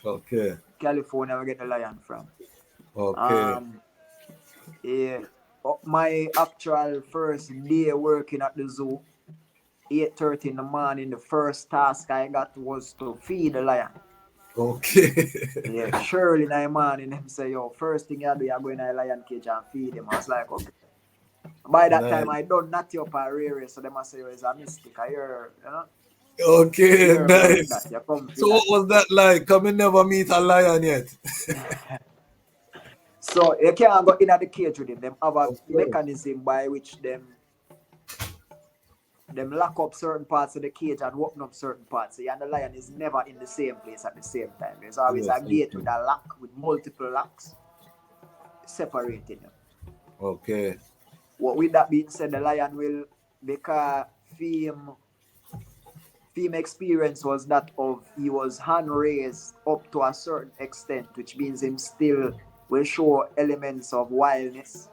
Okay. California, we get the lion from. Okay. Yeah. My actual first day working at the zoo, 8:30 in the morning, the first task I got was to feed the lion. Okay. Yeah, surely in the morning, them say, yo, first thing you do, you're going to a lion cage and feed him. I was like, okay. By that time, I done natty up a rare, so they must say, it's a mistake. I hear, you know? Okay, nice. So what was that like? Come and never meet a lion yet. So you can't go in at the cage with them. Them have a mechanism by which them lock up certain parts of the cage and open up certain parts. So you and the lion is never in the same place at the same time. There's always a gate with a lock, with multiple locks separating them. Okay. What with that being said, the lion will, because theme experience was that of he was hand raised up to a certain extent, which means him still will show elements of wildness,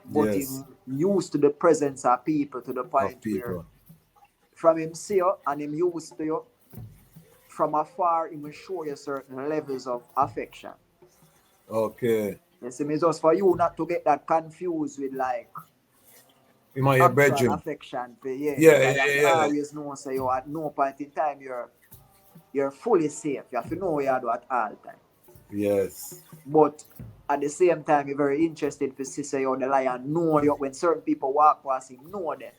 but him used to the presence of people to the point where from him see you and him used to you, from afar he will show you certain levels of affection. Okay. You see, it's just for you not to get that confused with like actual affection. Yeah. Always know, say you at no point in time you're fully safe. You have to know what you do at all time. Yes. But at the same time, you're very interested to see say the lion know you when certain people walk past him, know them.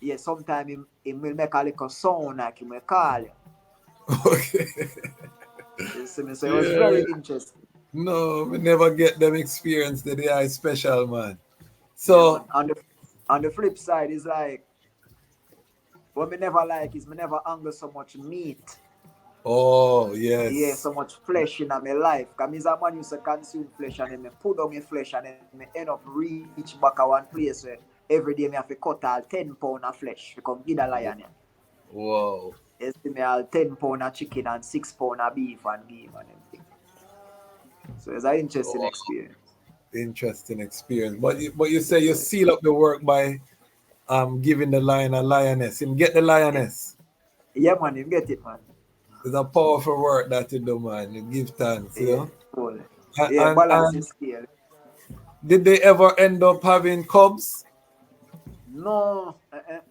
Yeah, sometimes he will make a little sound like he will call you. Okay. You see me? So it was very interesting. No, we never get them experience that they are special, man. So on the flip side is like what me never like is me never hunger so much meat. Oh, yes. Yeah, so much flesh in my life. Because I'm a man used to consume flesh and then me put on my flesh and then me end up reach back at one place where every day me have to cut all 10 pounds of flesh to come give the lion. Wow. You see me all 10 pounds of chicken and 6 pounds of beef and game and everything. So it's an interesting experience. Interesting experience. But you say you seal up the work by giving the lion a lioness. Him get the lioness. Yeah, man, him get it, man. It's a powerful work that you do, man. You give thanks, you know? Cool. Balance is scale. Did they ever end up having cubs? No,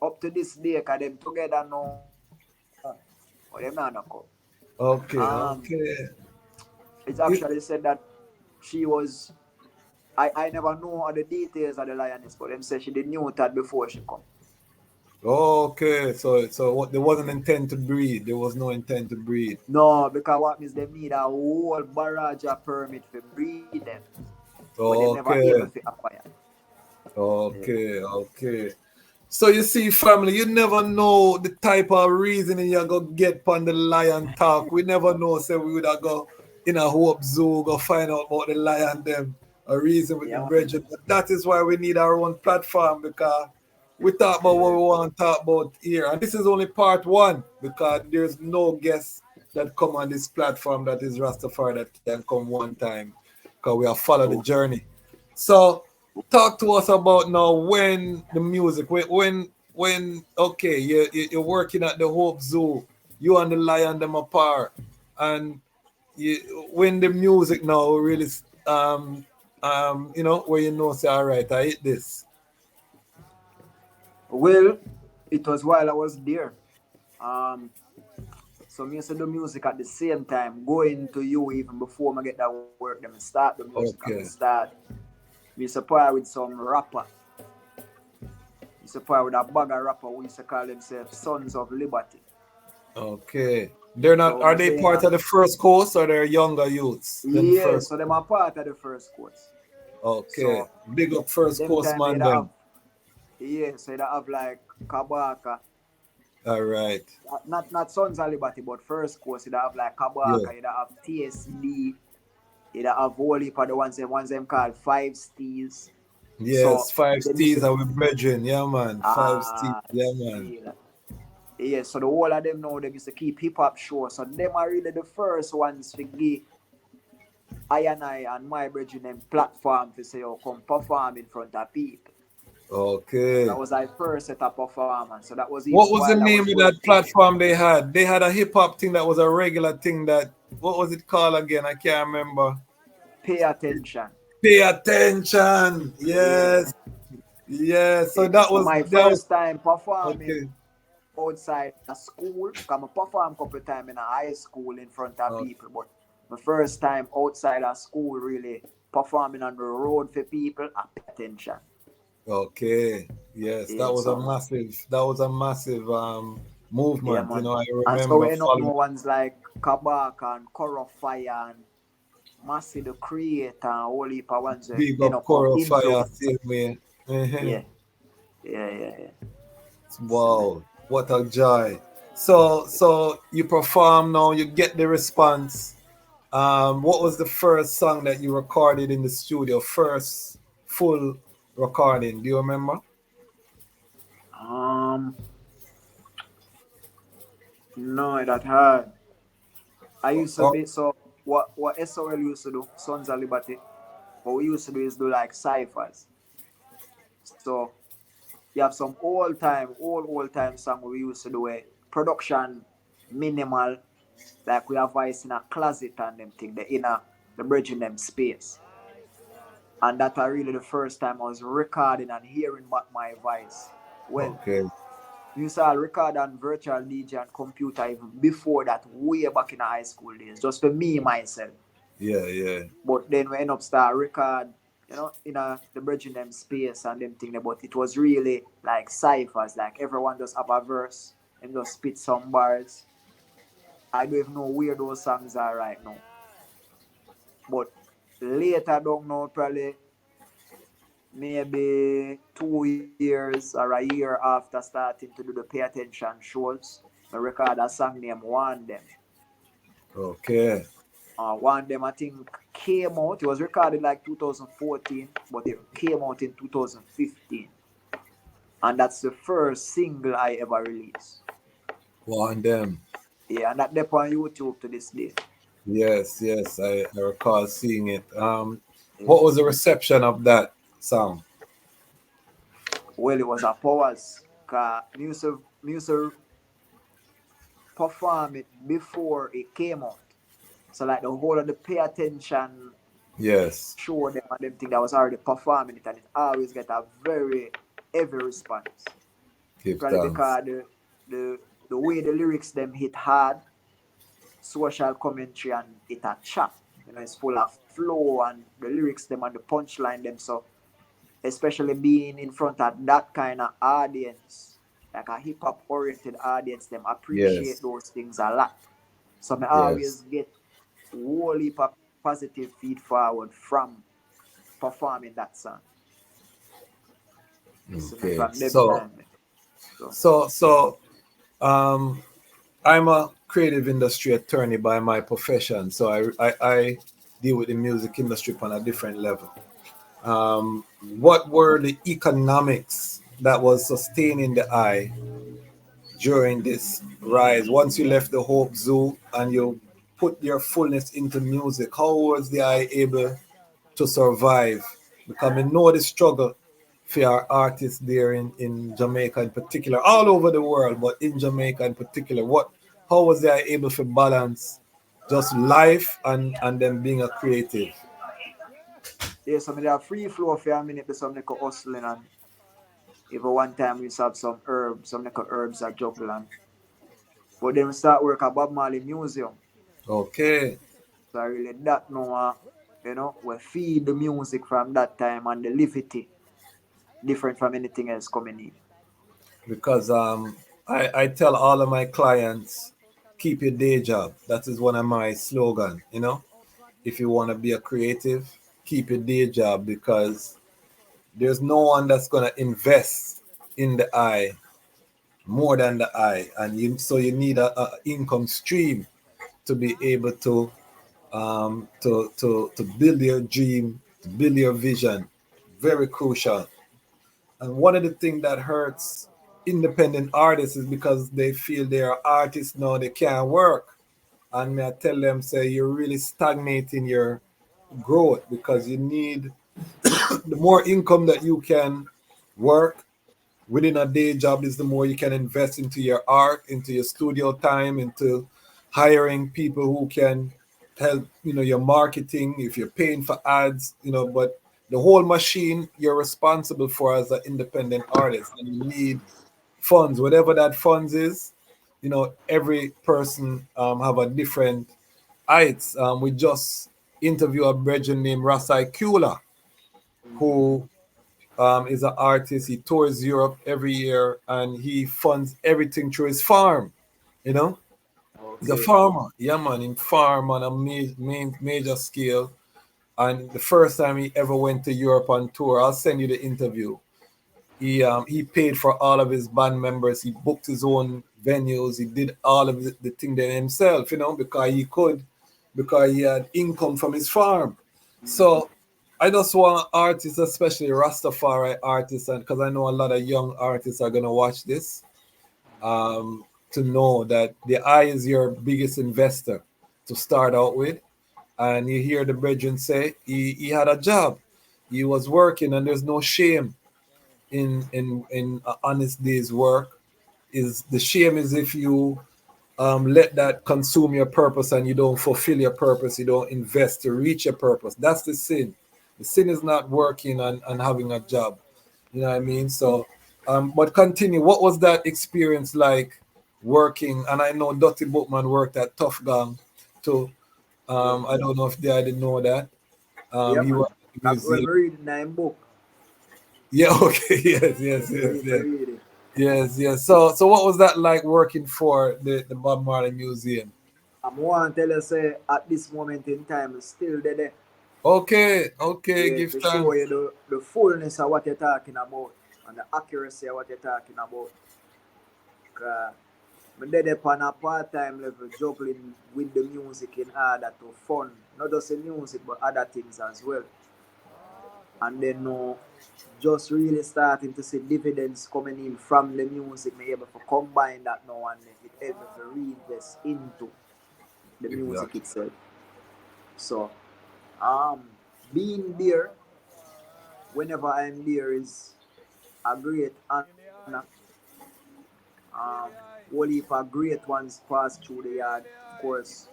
up to this day, because them together now. But them not cub. Okay. It's actually said that she was. I never know all the details of the lioness, but them say she did knew that before she come. Okay, so what, there wasn't intent to breed. There was no intent to breed. No, because what means they need a whole barrage of permit for breed them. But they never able to acquire. Okay. So you see, family, you never know the type of reasoning you're going to get on the lion talk. We never know, say we would have go in a Hope Zoo, go find out about the lion them, a reason with the brethren. But that is why we need our own platform, because we talk about what we want to talk about here. And this is only part one, because there's no guest that come on this platform that is Rastafari that can come one time, because we have followed the journey. So talk to us about now when the music, when okay, you're working at the Hope Zoo, you and the lion them apart, and when the music now really you know, where you know say, all right, I hit this. Well, it was while I was there. So me used to do music at the same time, going to you even before I get that work, then I start the music and I Okay. start. Me used to play with some rapper. Me used to play with a bag of rapper we used to call themselves Sons of Liberty. Okay. They're not. So Are me they say part of the first course or they're younger youths? Then yeah, first. so them are part of the first course. Okay. So Big up first them course time man. they have Them. yeah, so they have like Kabaka, All right. not Sons of Liberty, but first course they have like Yeah. Kabaka, they have TSD, they have whole heap of the ones them called Five Steez. Yes. So Five then you see steez are with brethren. Yeah man. Five steez. ah Yeah man. yeah. Yeah, so the whole of them know them used to keep hip hop show. So them are really the first ones to give I and my brethren them platform to say, oh, come perform in front of people. Okay. That was our first set of performance. So that was even What was the while I name was of going that to platform they had? They had a hip hop thing that was a regular thing that what was it called again? I can't remember. pay attention. Pay attention. Yeah. Yes. Yes. So Yeah. that So was my that was first time performing okay. outside a school, because I performed a couple of times in a high school in front of Oh, people, but my first time outside of school really performing on the road for people, I pay attention. okay. Yes, Yeah, so that was a massive yeah, movement. You man. know, I And so remember we end up following know ones like Kabak and Fire and Massey the Creator and all heap of ones that Big end Up up come Coral Fire influence. same way. Mhm. Yeah, yeah. So, Wow, what a joy. So you perform now, you get the response. What was the first song that you recorded in the studio? First full recording. Do you remember? um, no, that hard. I used to Or, be so what SOL used to do, Sons of Liberty. What we used to do is do like ciphers. So you have some old time song we used to do a production minimal, like we have voice in a closet and them thing, the inner the bridge in them space. And that are really the first time I was recording and hearing my voice. Well, okay. you saw record on virtual DJ and computer even before that, way back in the high school days, just for me myself. Yeah, yeah. But then we end up start record, in the bridge in them space and them thing. But it was really like ciphers, like everyone just have a verse and just spit some bars. I don't even know where those songs are right now. But later down now, probably maybe 2 years or a year after starting to do the pay attention shows, I record a song named One Them. Okay. One Them I think came out. It was recorded like 2014, but it came out in 2015. And that's the first single I ever released. One them. Yeah, and that up on YouTube to this day. Yes, yes, I recall seeing it. Yeah. What was the reception of that song? Well, it was a powers. Cause music perform it before it came out. So like the whole of the pay attention Yes, show them and them thing that was already performing it, and it always get a very heavy response. give Probably thanks. because the way the lyrics them hit hard, social commentary and it a chat. It's full of flow and the lyrics them and the punchline them. So especially being in front of that kind of audience, like a hip hop oriented audience, them appreciate Yes, those things a lot. So I yes. always get whole heap of positive feed forward from performing that song. So Okay. from them time. So So um I'm a creative industry attorney by my profession. So I deal with the music industry on a different level. What were the economics that was sustaining the eye during this rise? Once you left the Hope Zoo and you put your fullness into music, how was the eye able to survive? Because I know the struggle for our artists there in Jamaica in particular, all over the world, but in Jamaica in particular, how was they able to balance just life and then being a creative? yeah, so I have free flow for a minute, but some like hustling and Even one time we used to have some herbs, some little herbs at Juggling. But then we start work at Bob Marley Museum. Okay. So I really that know, we feed the music from that time and the levity, different from anything else coming in. Because I tell all of my clients, keep your day job. That is one of my slogan, you know. If you want to be a creative, keep your day job because there's no one that's gonna invest in the eye more than the eye, and you need a income stream to be able to build your dream, to build your vision. Very crucial. And one of the things that hurts independent artists is because they feel they are artists now, they can't work. And may I tell them, say, you're really stagnating your growth because you need the more income that you can work within a day job is the more you can invest into your art, into your studio time, into hiring people who can help, your marketing, if you're paying for ads, but the whole machine you're responsible for as an independent artist. And you need funds, whatever that funds is, every person have a different heights. We just interview a brethren named Rasai who is an artist. He tours Europe every year and he funds everything through his farm. You know, he's a Okay. farmer. Yeah, man, in farm on a major scale. And the first time he ever went to Europe on tour, I'll send you the interview. He paid for all of his band members. He booked his own venues. He did all of the thing there himself, because he could, because he had income from his farm. So I just want artists, especially Rastafari artists, and because I know a lot of young artists are gonna watch this, to know that the eye is your biggest investor to start out with. And you hear the brethren say he had a job, he was working, and there's no shame in a honest day's work. Is the shame is if you let that consume your purpose and you don't fulfill your purpose, you don't invest to reach your purpose. That's the sin. The sin is not working and having a job. You know what I mean? So, but continue. What was that experience like working? And I know Dottie Bookman worked at Tough Gang too. Yeah. I don't know if they didn't know that. Yeah, He man. worked at the When museum. we read nine book, Yeah, okay, yes, yes, we yes, need to yes. read it. Yes, yes. So what was that like working for the Bob Marley Museum? I'm want to tell you, say, at this moment in time, it's still there. Okay, okay, Yeah, give to show thanks. you the fullness of what you're talking about and the accuracy of what you're talking about. I did it on a part-time level, juggling with the music in order to fund, not just the music, but other things as well. And then just really starting to see dividends coming in from the music, me able to combine that now and then it helped me to reinvest into the music Exactly. itself. So being there whenever I'm there is a great honor. Whole heap of great ones passed through the yard, of course,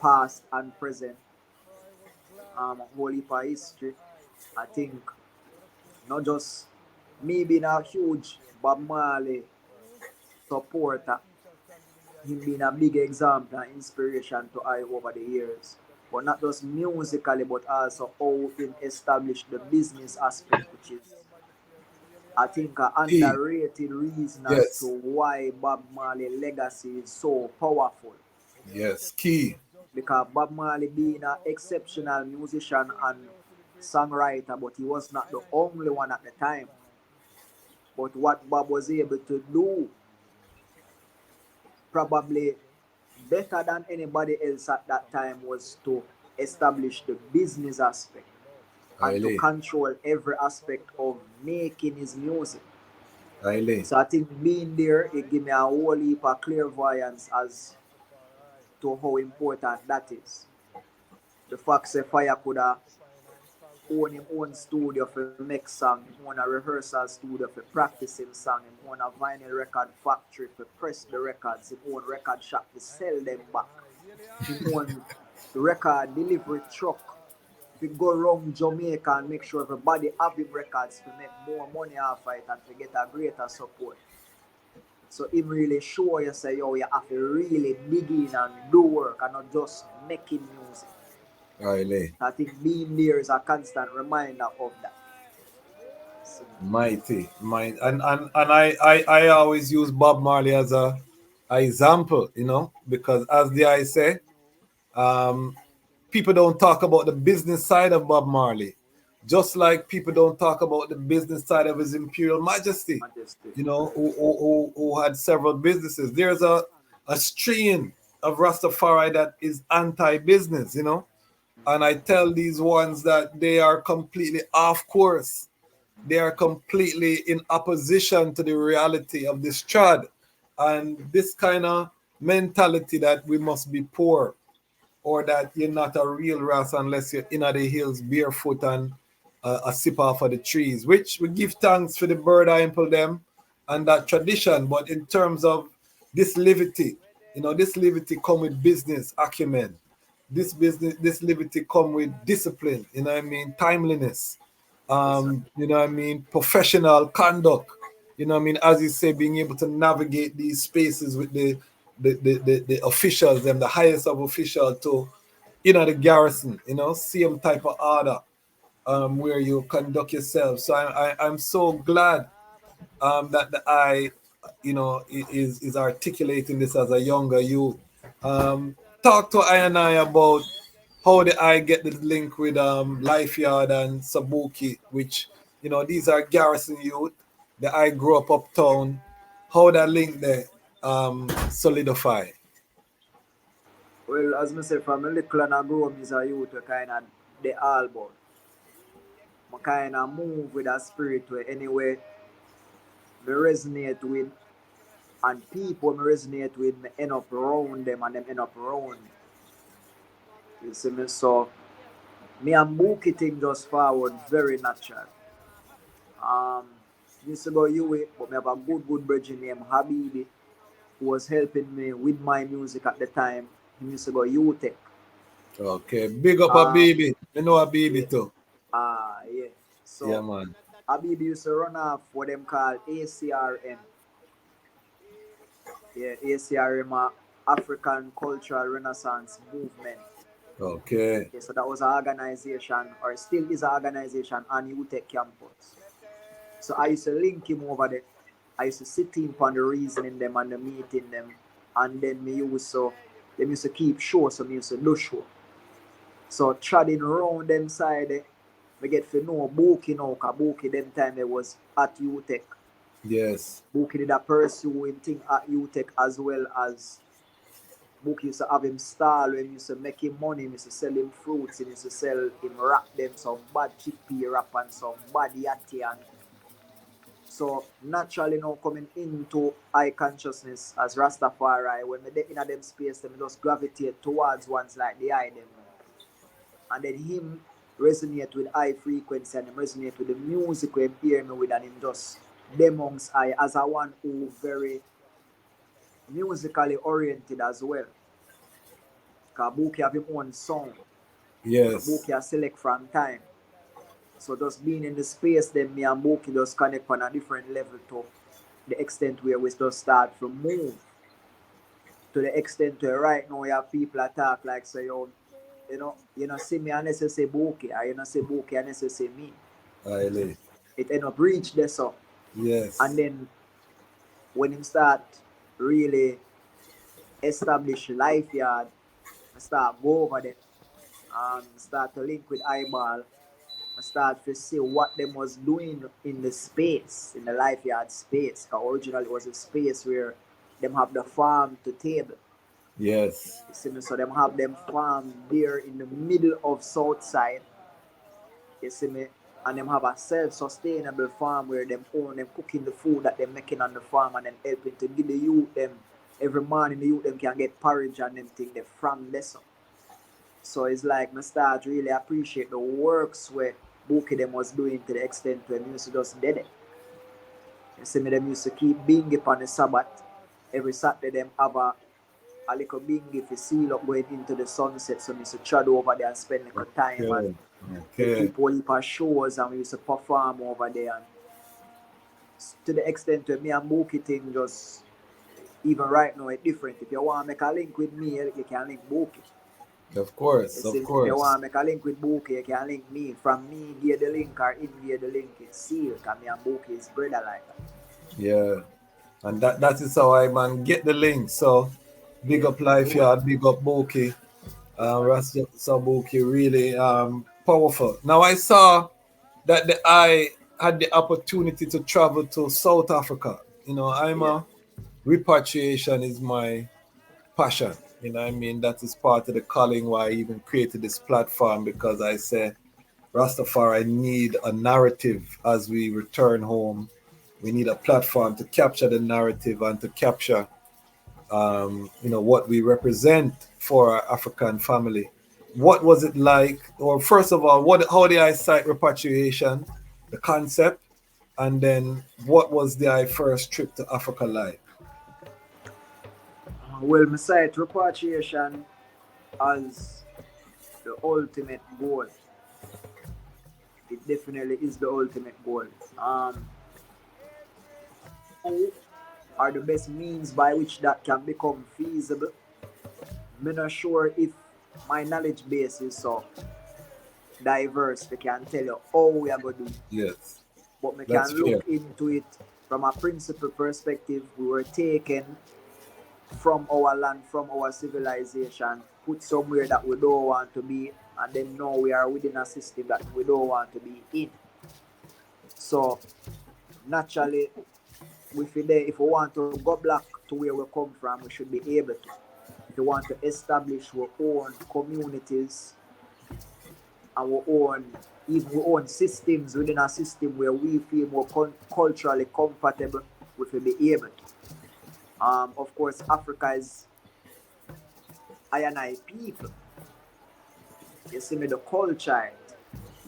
past and present. Whole heap of history. I think not just me being a huge Bob Marley supporter, him being a big example and inspiration to I over the years. But not just musically, but also how him established the business aspect, which is, I think, an Key. underrated reason as to Yes. why Bob Marley legacy is so powerful. Yes. Key. Because Bob Marley being an exceptional musician and songwriter, but he was not the only one at the time. But what Bob was able to do, probably better than anybody else at that time, was to establish the business aspect and to Aile. control every aspect of making his music. Aile. So I think being there, it gave me a whole heap of clairvoyance as to how important that is. The fact that Fire could have own him own studio for make song, him own a rehearsal studio for practicing song, him own a vinyl record factory for press the records, him own record shop to sell them back, him own record delivery truck we go around Jamaica and make sure everybody have him records to make more money off it and to get a greater support. So him really show you say, yo, you have to really dig in and do work and not just making music. Really. I think being there is a constant reminder of that. So, Mighty. And I always use Bob Marley as a example, you know, because as the I say, people don't talk about the business side of Bob Marley, just like people don't talk about the business side of His Imperial Majesty, you know, who had several businesses. There's a strain of Rastafari that is anti-business, you know, and I tell these ones that they are completely off course. They are completely in opposition to the reality of this trad and this kind of mentality that we must be poor, or that you're not a real Ras unless you're in the hills barefoot and a sip off of the trees, which we give thanks for the bird I impel them and that tradition. But in terms of this liberty, you know, this liberty come with business acumen. This liberty come with discipline, you know what I mean, timeliness, you know what I mean, professional conduct, you know what I mean, as you say, being able to navigate these spaces with the officials, them the highest of official to, you know, the garrison, you know, same type of order, where you conduct yourself. So I'm so glad that the I, you know, is articulating this as a younger youth. Talk to I and I about how did I get the link with Life Yard and Sabuki, which, you know, these are garrison youth. That I grew up uptown. How that link there solidify? well, as I say, from a little and I grow up as a youth, kind of the all about. I kind of move with that spirit where anyway, me resonate with, and people me resonate with, me end up around them and them end up around me. You see me? So, me and Mookie thing just forward very natural. Um, used to go UA, but me have a good bridging named Habibi who was helping me with my music at the time. He used to go UTech. Okay, big up a baby. You know a baby Yeah. too. Yeah. So Yeah, man. Habibi used to run off what them call ACRM. Yeah, ACRM, African Cultural Renaissance Movement. Okay. Yeah, so that was an organization, or still is an organization on UTech campus. So I used to link him over there. I used to sit in on the reasoning them and the meeting them. And then me used to, them used to keep show, so me used to do show. So treading around them side, we get to know Buki now, because Buki them time it was at UTech. Yes. Buki did a pursue him thing at UTech, as well as Buki used to have him stall when he used to make him money, he used to sell him fruits, he used to sell him rap them some bad chickpea rap and some bad yatti. And so naturally now coming into high consciousness as Rastafari, when me in them space, them just gravitate towards ones like the eye them. And then him resonate with high frequency and him resonate with the music we hear me with, and him just demons I as a one who very musically oriented as well. Because Buki have his own sound. Yes. Buki select from time. So just being in the space, then me and Buki just connect on a different level to the extent where we just start to move. To the extent where right now you have people attack like say, you know, see me unless you say Buki, or you know say Buki unless you say me. Really. It end up reach there so. Yes. And then when him start really establish Life Yard, I start go over there and start to link with Eyeball. I start to see what them was doing in the space, in the Life Yard space. Because originally it was a space where them have the farm to table. Yes. You see me? So them have them farm there in the middle of Southside. You see me? And them have a self-sustainable farm where them own them cooking the food that they're making on the farm and then helping to give the youth them every morning. The youth them can get porridge and them thing they from this. So it's like me start really appreciate the works where Buki them was doing to the extent where me used to just did it. You see me, them used to keep bingy upon the Sabbath. Every Saturday them have a little bingy for seal up going into the sunset. So me used to trod over there and spend a little time and Okay. People heap of shows and we used to perform over there. And to the extent where me and Mookie thing just, even right now, it's different. If you want to make a link with me, you can link Mookie. Of course, If you want to make a link with Mookie, you can link me. From me, give the link, or him give the link, it's sealed. Because me and Mookie is brother like that. Yeah. And that is how I man get the link. So big up Life Yard, big up Boki. Rasta Boki really powerful. Now I saw that I had the opportunity to travel to South Africa. You know, repatriation is my passion. You know what I mean? That is part of the calling why I even created this platform, because I say Rastafari need a narrative as we return home. We need a platform to capture the narrative and to capture, what we represent for our African family. What was it like? Or first of all, how did I cite repatriation, the concept, and then what was the first trip to Africa like? Well, I cite repatriation as the ultimate goal. It definitely is the ultimate goal. Who are the best means by which that can become feasible? I'm not sure if my knowledge base is so diverse. We can tell you how we are going to do it. Yes. But we can look into it from a principle perspective. We were taken from our land, from our civilization, put somewhere that we don't want to be, and then now we are within a system that we don't want to be in. So naturally, if we want to go back to where we come from, we should be able to. If we want to establish our own communities, our own systems within a system where we feel more culturally comfortable, we will be able to. Of course, Africa is I and I people. You see me, the culture,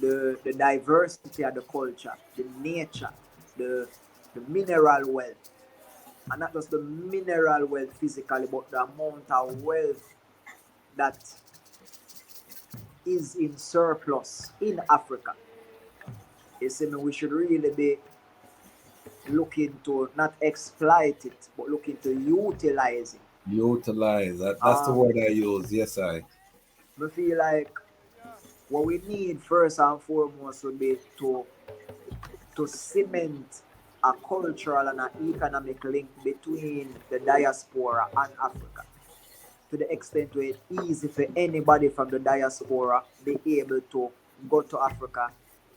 the diversity of the culture, the nature, the mineral wealth. And not just the mineral wealth physically, but the amount of wealth that is in surplus in Africa. You see me, we should really be looking to not exploit it, but looking to utilize it. Utilize. That's the word I use. Yes, I feel like what we need first and foremost would be to cement a cultural and an economic link between the diaspora and Africa, to the extent where it's easy for anybody from the diaspora be able to go to Africa,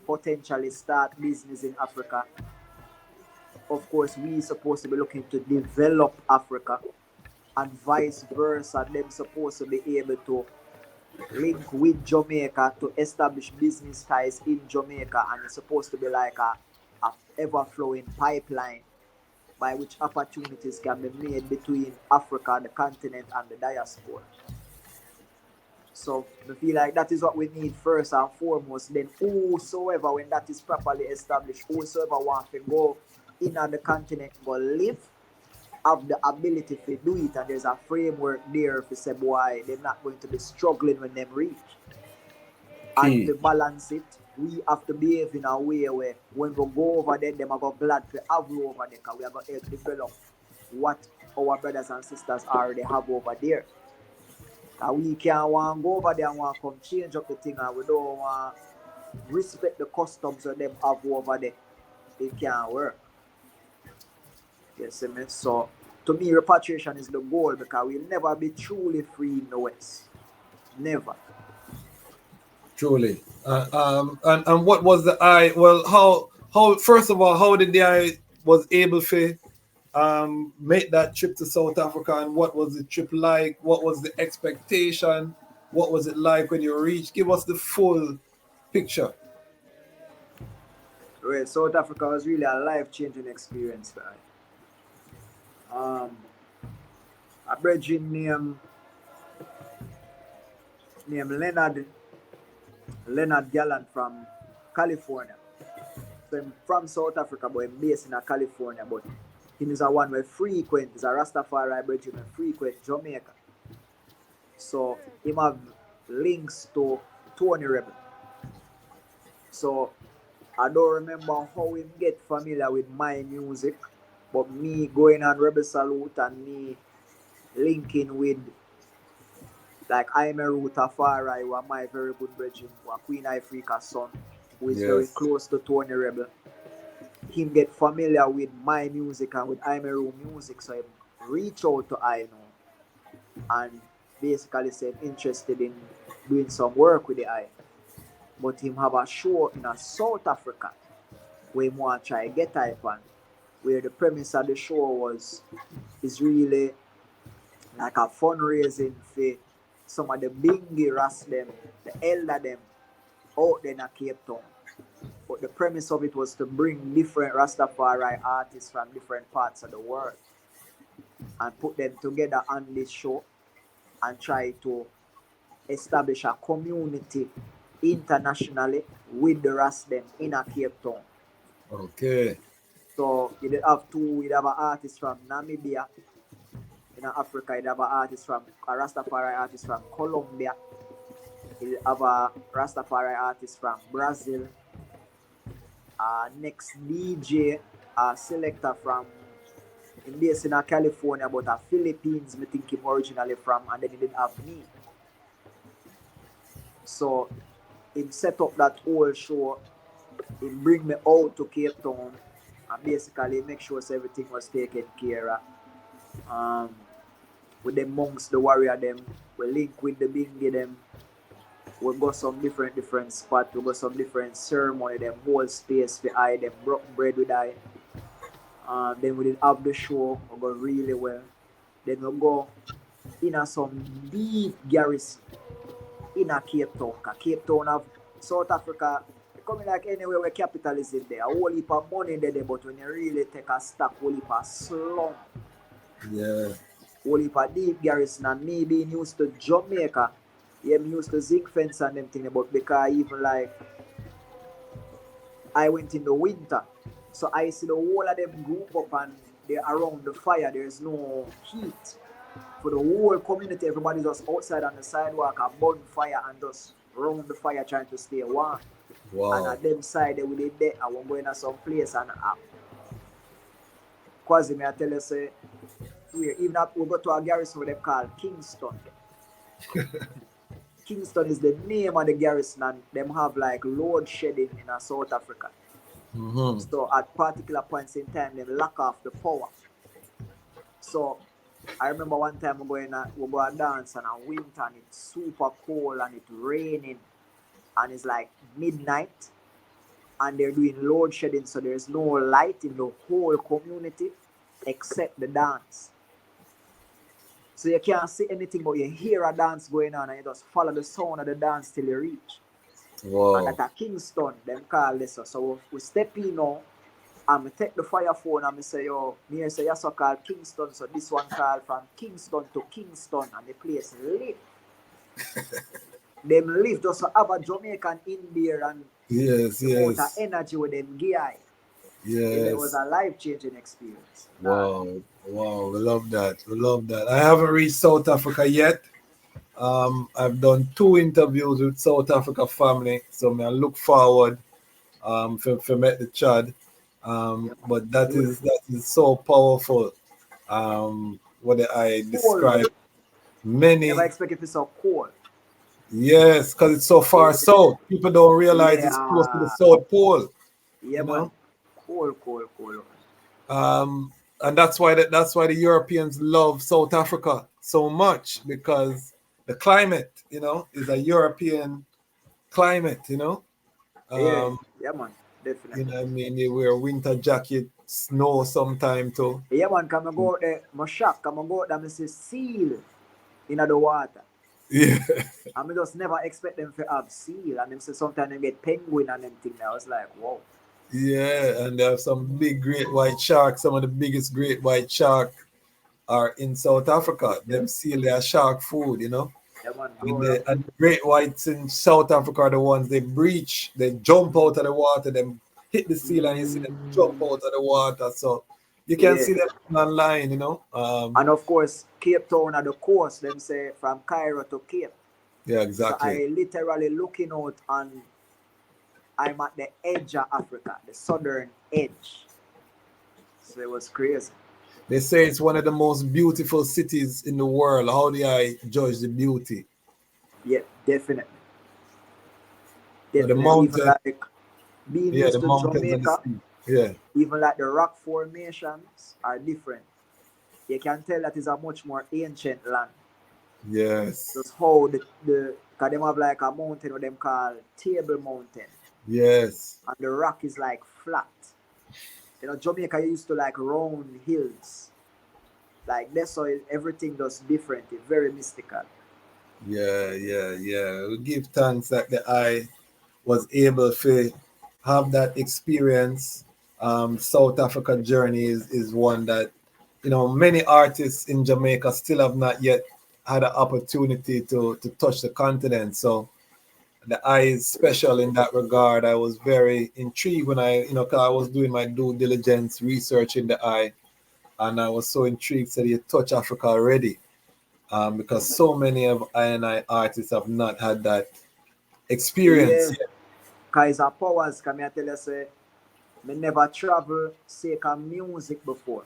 potentially start business in Africa. Of course, we're supposed to be looking to develop Africa, and vice versa. Them supposed to be able to link with Jamaica to establish business ties in Jamaica, and it's supposed to be like a ever-flowing pipeline by which opportunities can be made between Africa, the continent, and the diaspora. So I feel like that is what we need first and foremost. Then whosoever, when that is properly established, whosoever wants to go in on the continent, go live, have the ability to do it, and there's a framework there for say, boy, they're not going to be struggling when they reach. And to balance it, we have to behave in a way where when we go over there, them are glad to have you over there, because we are going to help develop what our brothers and sisters already have over there. And we can't want to go over there and want to come change up the thing, and we don't want to respect the customs that them have over there. It can't work. Yes, I mean, so to me, repatriation is the goal, because we'll never be truly free in the West. Never. Truly. And what was the I? Well, how first of all, how did the I was able to make that trip to South Africa, and what was the trip like? What was the expectation? What was it like when you reached? Give us the full picture. Right, South Africa was really a life-changing experience for me. A brethren named Leonard Gallant from California. So I'm from South Africa, but I'm based in California. But he is a one where frequent, is a Rastafari brethren frequent Jamaica. So he have links to Tony Rebel. So I don't remember how we get familiar with my music, but me going on Rebel Salute and me linking with like I'm a Rastafari, who are my very good brethren, who are Queen Ifrica's son, who is very close to Tony Rebel. Him get familiar with my music and with Imeru music, so him reach out to I know and basically said interested in doing some work with the I. But him have a show in a South Africa where him want to try get type on, where the premise of the show is really like a fundraising for some of the bingy ras them, the elder them out there in Cape Town. But the premise of it was to bring different Rastafari artists from different parts of the world and put them together on this show and try to establish a community internationally with the rest them in a Cape Town. Okay. So you'd have an artist from Namibia in Africa, you'd have a Rastafari artist from Colombia, you'd have a Rastafari artist from Brazil, next DJ, selector from based in California, but a Philippines, I think him originally from, and then he did have me. So he set up that whole show, he bring me out to Cape Town and basically make sure everything was taken care of. With the monks, the warrior them, we link with the bingy them, we go some different spots, we go some different ceremony, them whole space for I, them broke bread with I. Then we did have the show, we go really well. Then we go in some deep garrison in a Cape Town. Cape Town have South Africa, coming like anywhere where capital is in there. A whole heap of money there, but when you really take a stock, whole heap of slum. Yeah. Whole heap of deep garrison, and me being used to Jamaica, yeah, me used to zinc fence and them thing, but because even like I went in the winter, so I see the whole of them group up and they're around the fire, there's no heat. For the whole community, everybody's just outside on the sidewalk and burn fire and just round the fire trying to stay warm. Wow. And at them side, they will be there. I won't go in some place and Quasi, me I tell you, say, even if we go to a garrison where they call Kingston. Kingston is the name of the garrison, and them have like load shedding in South Africa. Mm-hmm. So at particular points in time, they lock off the power. So I remember one time we go and dance and a winter and it's super cold and it's raining and it's like midnight and they're doing load shedding, so there's no light in the whole community except the dance. So you can't see anything, but you hear a dance going on and you just follow the sound of the dance till you reach. Wow. And at Kingston, them call this. So we step in now and we take the fire phone and we say, yo, me say, yes, so called Kingston. So this one called from Kingston to Kingston and the place live. Them live just to have a Jamaican in there and yes. The energy with them guy. Yes. It was a life-changing experience. Wow, we love that. I haven't reached South Africa yet. I've done 2 interviews with South Africa family, so I look forward for meet the Chad. But that is so powerful. What I describe many. Never expect it to be so cold. Yes, because it's so far south. People don't realize it's close to the South Pole. Yeah, man. Cold. And that's why the Europeans love South Africa so much, because the climate, is a European climate, Yeah, man, definitely. You know what I mean? They wear winter jacket, snow sometime too. Yeah, man, come and go out there, I'm shocked. Come and go out there and see seal in the water. Yeah. And I just never expect them to have seal. And them say sometimes they get penguin and them thing. I was like, whoa. Yeah, and they have some big great white sharks. Some of the biggest great white shark are in South Africa. Yeah. Them seal their shark food, Yeah, man, and the great whites in South Africa are the ones they breach. They jump out of the water, them hit the seal, and you see them jump out of the water. So you can see them online, and of course, Cape Town at the coast, them say from Cairo to Cape. Yeah, exactly. So I literally looking out and I'm at the edge of Africa, the southern edge. So it was crazy. They say it's one of the most beautiful cities in the world. How do I judge the beauty? Yeah, definitely. The Definitely. Even mountain, like being yeah, the used to mountains and the Jamaica, sea. Yeah. even like the rock formations are different. You can tell that is a much more ancient land. Yes. Just how cause them have like a mountain what them call Table Mountain. Yes. And the rock is like flat. You know, Jamaica used to like round hills. Like that's how everything does different. It's very mystical. Yeah, yeah. We give thanks that the I was able to have that experience. South Africa journey is one that, many artists in Jamaica still have not yet had an opportunity to touch the continent. So the I is special in that regard. I was very intrigued when cause I was doing my due diligence research in the I, and I was so intrigued that you touch Africa already. Because so many of I artists have not had that experience Yeah. yet. Cause a powers can I tell you say me never travel sake of music before.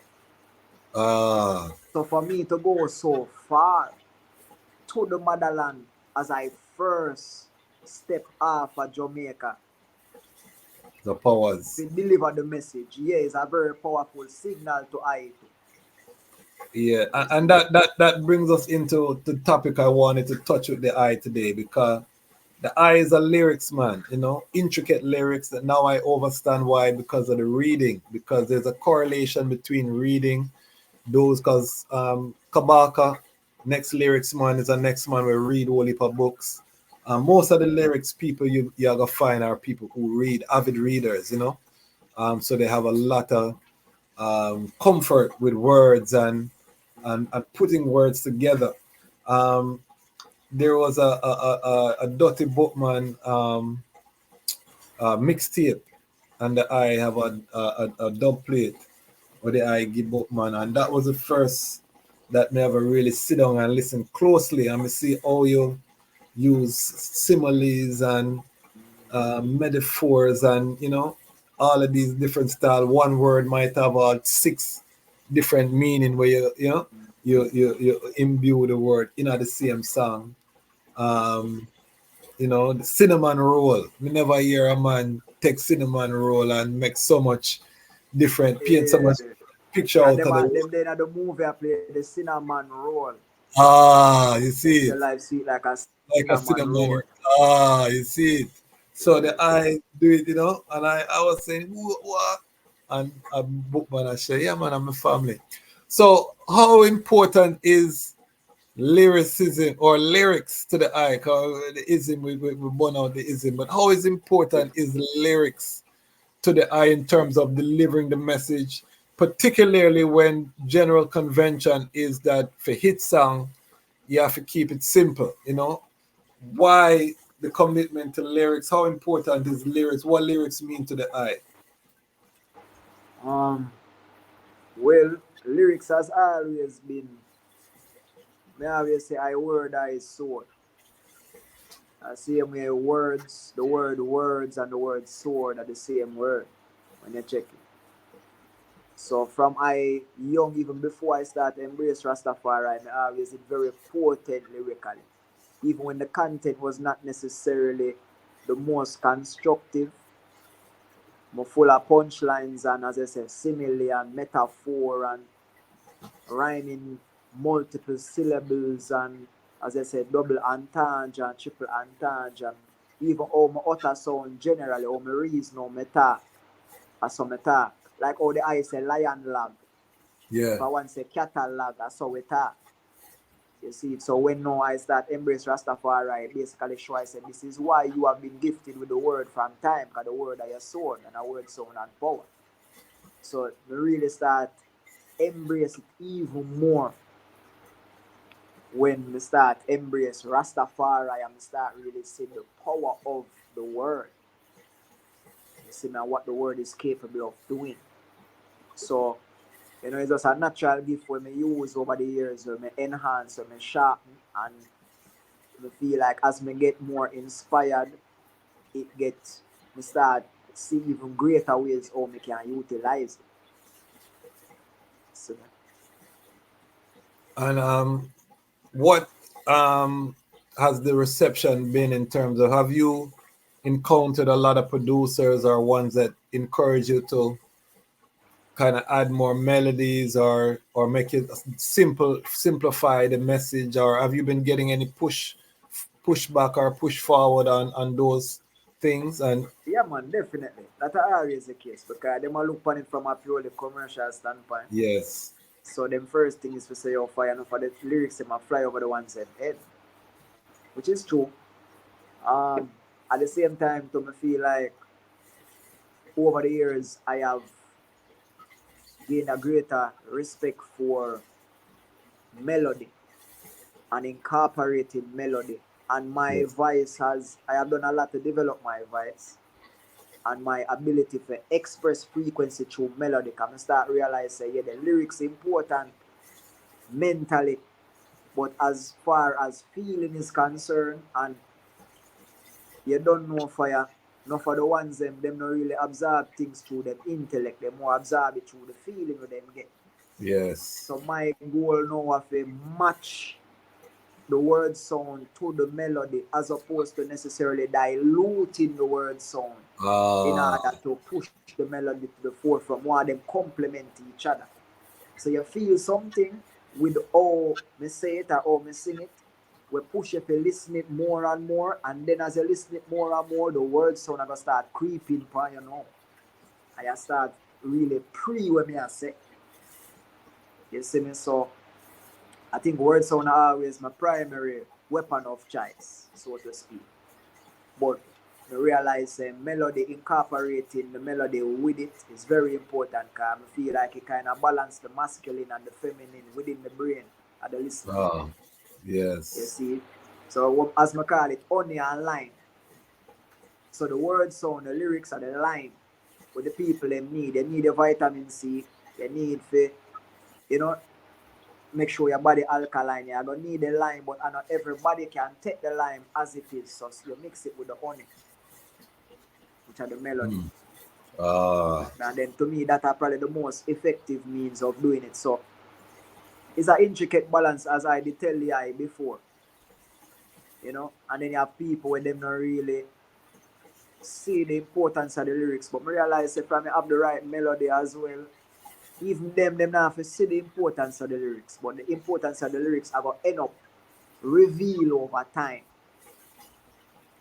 Ah, So for me to go so far to the motherland as I first step off of Jamaica the powers. to deliver the message, yeah, it's a very powerful signal to I too. Yeah, and that brings us into the topic I wanted to touch with the I today, because the I is a lyrics man, intricate lyrics that now I understand why, because of the reading, because there's a correlation between reading those, because Kabaka, next lyrics man, is a next man will read whole heap of books. Most of the lyrics people you're gonna find are people who read, avid readers, so they have a lot of comfort with words and putting words together. Um, there was a Dirty Bookman mixtape, and I have a dub plate with the I give Bookman, and that was the first that me ever really sit down and listen closely and me see how you use similes and metaphors, and all of these different style. One word might have all six different meaning where you imbue the word in the same song. um the cinnamon roll, me never hear a man take cinnamon roll and make so much different, paint so Yeah. much picture And out them of are the. them then at the movie I play the cinnamon roll. You Makes see your it, life sweet like a like a cinnamon cinnamon. roll. You see it. So the I do it, and I was saying, What?" And a bookman I say, yeah man, I'm a family. So how important is lyricism or lyrics to the I? Cause the ism, we burn out the ism, but how is important is lyrics to the I in terms of delivering the message, particularly when general convention is that for hit song you have to keep it simple, why the commitment to lyrics? How important is lyrics? What lyrics mean to the I? Um well, lyrics has always been, me always say I word I sword. I same way words, the word words and the word sword are the same word when you check it. So from I young, even before I start embrace Rastafari, I always did very potent lyrically. Even when the content was not necessarily the most constructive, more full of punchlines and, as I said, simile and metaphor and rhyming multiple syllables and, as I said, double entendre and triple entendre and even how my utter sound generally, how my reason, how my talk, as some talk. Like how the I say lion lag. Yeah. If I want to say catalog, that's how we talk. You see it. So when now I start embrace Rastafari, basically show I said this is why you have been gifted with the word from time, because the word are your sword and the word sound and power. So we really start embrace it even more when we start embrace Rastafari and we start really seeing the power of the word. You see now what the word is capable of doing. So it's just a natural gift when me use over the years, when me enhance, when me sharpen, and I feel like as me get more inspired, it gets I start see even greater ways how I can utilize it. So, And what has the reception been in terms of, have you encountered a lot of producers or ones that encourage you to kind of add more melodies or make it simplify the message, or have you been getting any pushback or push forward on those things? And yeah, man, definitely. That's always the case because them a look on it from a purely commercial standpoint. yes, So them first thing is to say, oh, fire enough for the lyrics, them a fly over the one's head, which is true. Um, at the same time, to me feel like over the years I have gained a greater respect for melody and incorporating melody. And my yes, voice I have done a lot to develop my voice and my ability to express frequency through melody. Can I start realizing, yeah, the lyrics important mentally, but as far as feeling is concerned, and you don't know fire, no for the ones them don't really absorb things through them intellect, they more absorb it through the feeling that them get. yes. So my goal now is to match the word sound to the melody as opposed to necessarily diluting the word sound in Ah, order to push the melody to the forefront, while them complement each other. So you feel something with how me say it or how me sing it, we push you to listen it more and more, and then as you listen it more and more, the word sound are gonna start creeping upon you now. And you start really pre when me I say. You see me? So I think word sound are always my primary weapon of choice, so to speak. But I realize melody, incorporating the melody with it is very important because I feel like it kind of balance the masculine and the feminine within the brain of the listener. ah, You yes, see? So as I call it, only and line. So the word sound, the lyrics are the line what the people them need. They need the vitamin C. They need for, you know, make sure your body alkaline. You're gonna need the lime, but not everybody can take the lime as it is. So you mix it with the honey, which are the melody. ah, And then to me, that are probably the most effective means of doing it. So it's an intricate balance, as I did tell you before. You know, and then you have people where them not really see the importance of the lyrics, but I realize if I have the right melody as well, even them not have to see the importance of the lyrics, but the importance of the lyrics are going to end up reveal over time.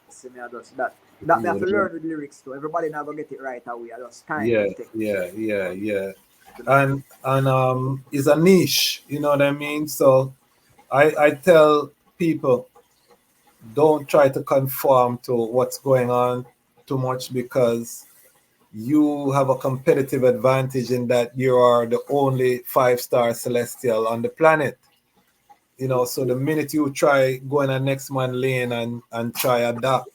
See me, I just that me have to learn with lyrics too. Everybody not gonna get it right away. I just time yeah, will take. yeah. You know? And it's a niche, you know what I mean? So I tell people, don't try to conform to what's going on too much, because you have a competitive advantage in that you are the only 5-star celestial on the planet. You know, so the minute you try going a next man lane and try adapt,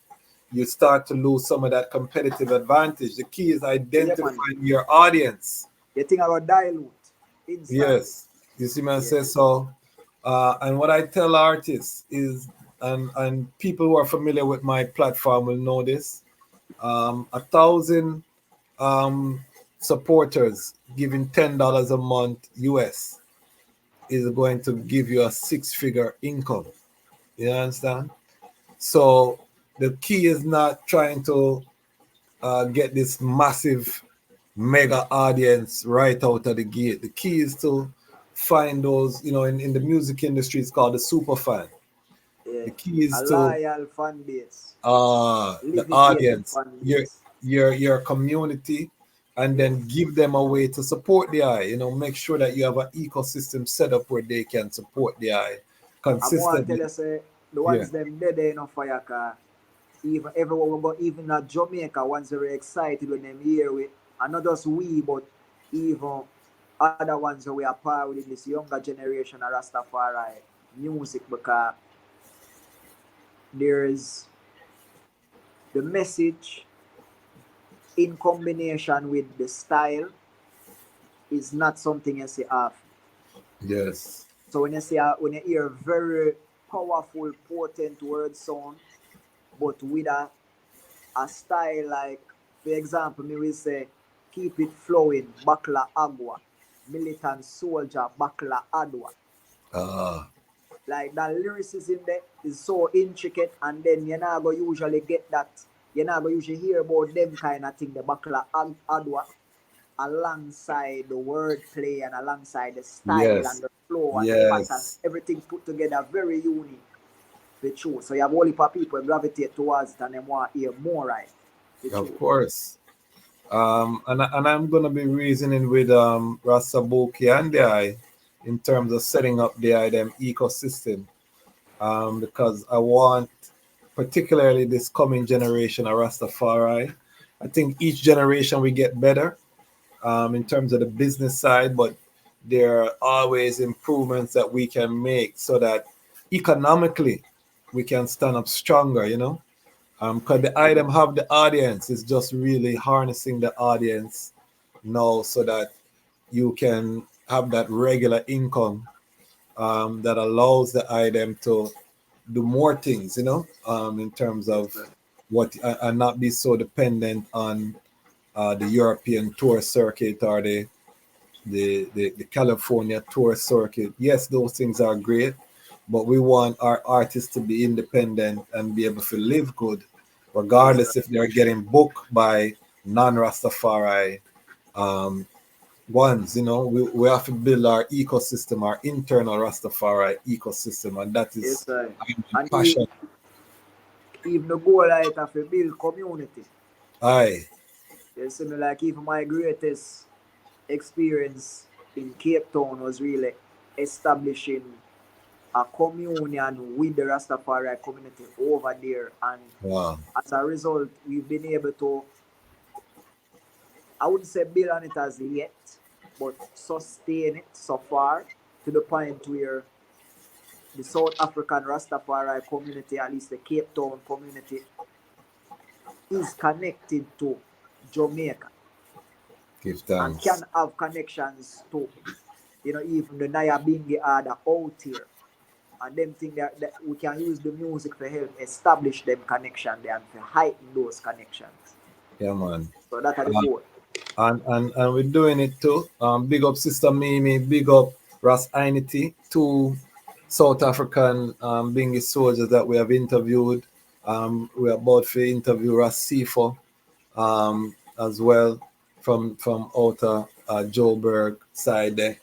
you start to lose some of that competitive advantage. The key is Yeah, man. identifying your audience. You think I will dilute instantly. Yes, you see me Yeah. say so. And what I tell artists is, and people who are familiar with my platform will know this. 1,000 um, supporters giving $10 a month US is going to give you a 6-figure income. You understand? So the key is not trying to get this massive mega audience right out of the gate. The key is to find those, in the music industry, it's called the super fan. Yeah. The key A is to loyal fan base. the Levicating audience, fan your base. your community, and Yeah. then give them a way to support the eye. Make sure that you have an ecosystem set up where they can support the eye I'm more tell consistently. you say the Yeah. ones them dead enough fire car. Even everyone we go even at Jamaica ones very excited when them hear we, and not just we but even other ones who we are part with in this younger generation of Rastafari music, because there is the message in combination with the style is not something you see often. Yes. So when you hear very powerful, potent word sound, but with a a style like, for example, me will say, keep it flowing, bakla agua, militant soldier, bakla adwa. Ah. Like that lyricism there is so intricate, and then you're not going to usually get that. You're not going to usually hear about them kind of thing, the bakla adwa, alongside the wordplay and alongside the style and Yes. the flow and the pattern, Yes. everything put together very unique. The truth. So you have a whole heap of people gravitate towards it and they want to hear more, right? The Of truth. course. And I'm gonna be reasoning with Rasabuki and the I in terms of setting up the IDM ecosystem. Because I want particularly this coming generation of Rastafari. I think each generation we get better in terms of the business side, but there are always improvements that we can make so that economically we can stand up stronger, you know. Because the item have the audience, is just really harnessing the audience now so that you can have that regular income that allows the item to do more things, you know, in terms Yes, of sir. what and not be so dependent on the European tour circuit or the California tour circuit. Yes, those things are great, but we want our artists to be independent and be able to live good, Yes, sir. regardless if they're getting booked by non-Rastafari um, ones. You know, we have to build our ecosystem, our internal Rastafari ecosystem, and that Yes, is sir. my And passion. even the goal I have to build community. Aye, You see me, like even my greatest experience in Cape Town was really establishing a communion with the Rastafari community over there, and wow, as a result we've been able to, I wouldn't say build on it as yet, but sustain it so far to the point where the South African Rastafari community, at least the Cape Town community, is connected to Jamaica give and thanks. can have connections to, even the Nyabingi other out here. And them think that we can use the music to help establish them connection there and to heighten those connections. Yeah, man. So that are the Uh, goal. and we're doing it too. Big up Sister Mimi, big up Ras Ainity, two South African Bingi soldiers that we have interviewed. We're about to interview Ras Sifo as well from outer Joburg side there.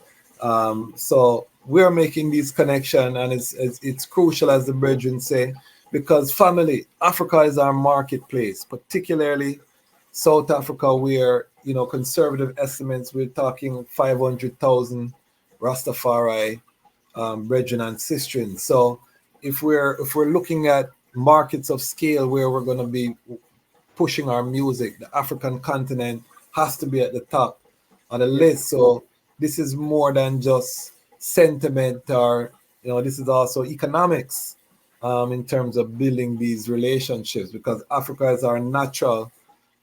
So we're making these connection, and it's crucial, as the brethren say, because family, Africa is our marketplace, particularly South Africa, where conservative estimates we're talking 500,000 Rastafari brethren and sistren. So if we're looking at markets of scale where we're going to be pushing our music, the African continent has to be at the top on the Yes. list. So this is more than just sentiment, or this is also economics in terms of building these relationships, because Africa is our natural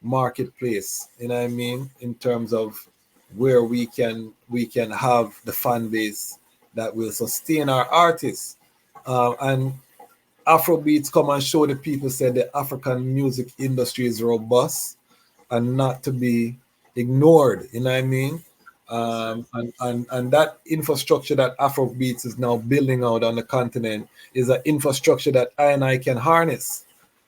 marketplace. You know what I mean? In terms of where we can have the fan base that will sustain our artists. And Afrobeats come and show the people said the African music industry is robust and not to be ignored. You know what I mean? Yes, sir. And that infrastructure that Afrobeats is now building out on the continent is an infrastructure that I can harness,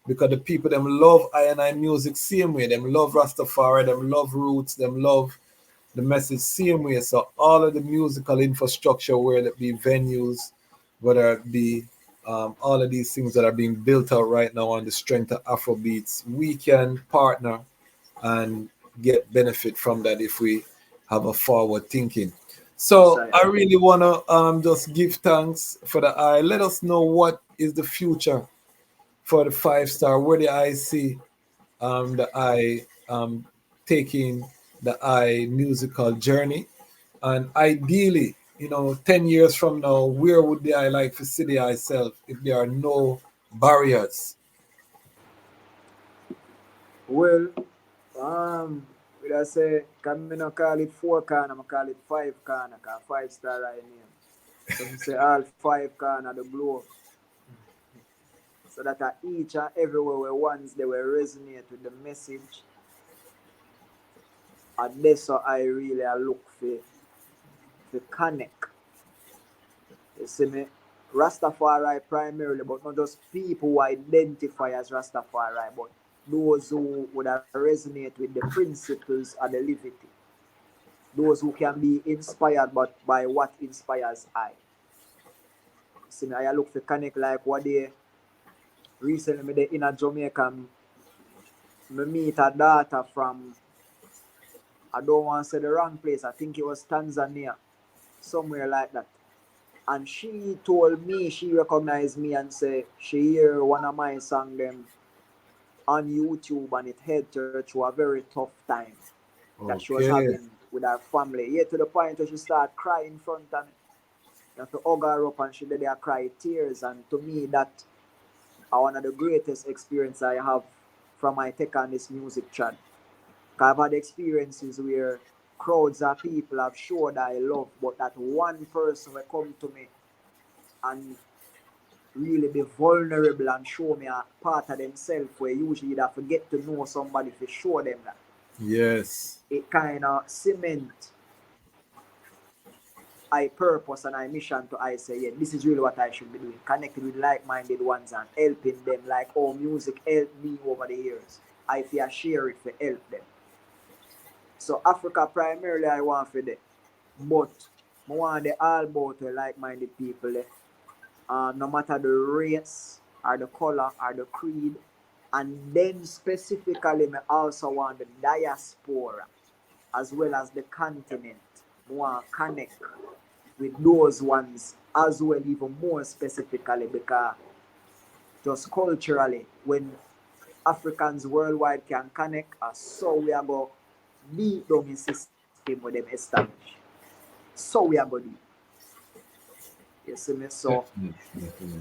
because the people them love I music same way. Them love Rastafari, them love roots, them love the message same way. So all of the musical infrastructure, whether it be venues, whether it be all of these things that are being built out right now on the strength of Afrobeats, we can partner and get benefit from that if we have a forward thinking. Yes, So sir. I really want to just give thanks for the eye. Let us know what is the future for the 5 star. Where the I see the I taking the I musical journey, and ideally, 10 years from now, where would the I like to see the I self if there are no barriers? Well, would I say, can me not call it 4 corner, I call it 5 corner, cause 5 star right name. So me say all 5 corner the globe. So that each and everywhere where once they will resonate with the message. And that's how I really look for connect. You see me? Rastafari primarily, but not just people who identify as Rastafari, but those who would resonate with the principles and the livity. Those who can be inspired by what inspires I. See me, I look for connect like what they recently me in a Jamaica, me meet a daughter from, I don't want to say the wrong place, I think it was Tanzania, somewhere like that. And she told me, she recognized me and said she hear one of my songs them on YouTube and it helped her through a very tough time that she was having with her family. Yeah, to the point where she started crying in front of me. You have to hug her up and she did there cry tears. And to me, that are one of the greatest experiences I have from my take on this music chat. I've had experiences where crowds of people have showed I love, but that one person will come to me and really be vulnerable and show me a part of themselves where usually they forget to know somebody to show them that. Yes. It kind of cement I purpose and I mission to I say, yeah, this is really what I should be doing. Connecting with like-minded ones and helping them like how music helped me over the years. I feel share it for help them. So Africa primarily I want for them. But I want the all about like-minded people there. No matter the race or the color or the creed. And then specifically I also want the diaspora as well as the continent. I want to connect with those ones as well, even more specifically, because just culturally, when Africans worldwide can connect, so we are going to beat down the system with them established. So we are going to do. You see me? So, I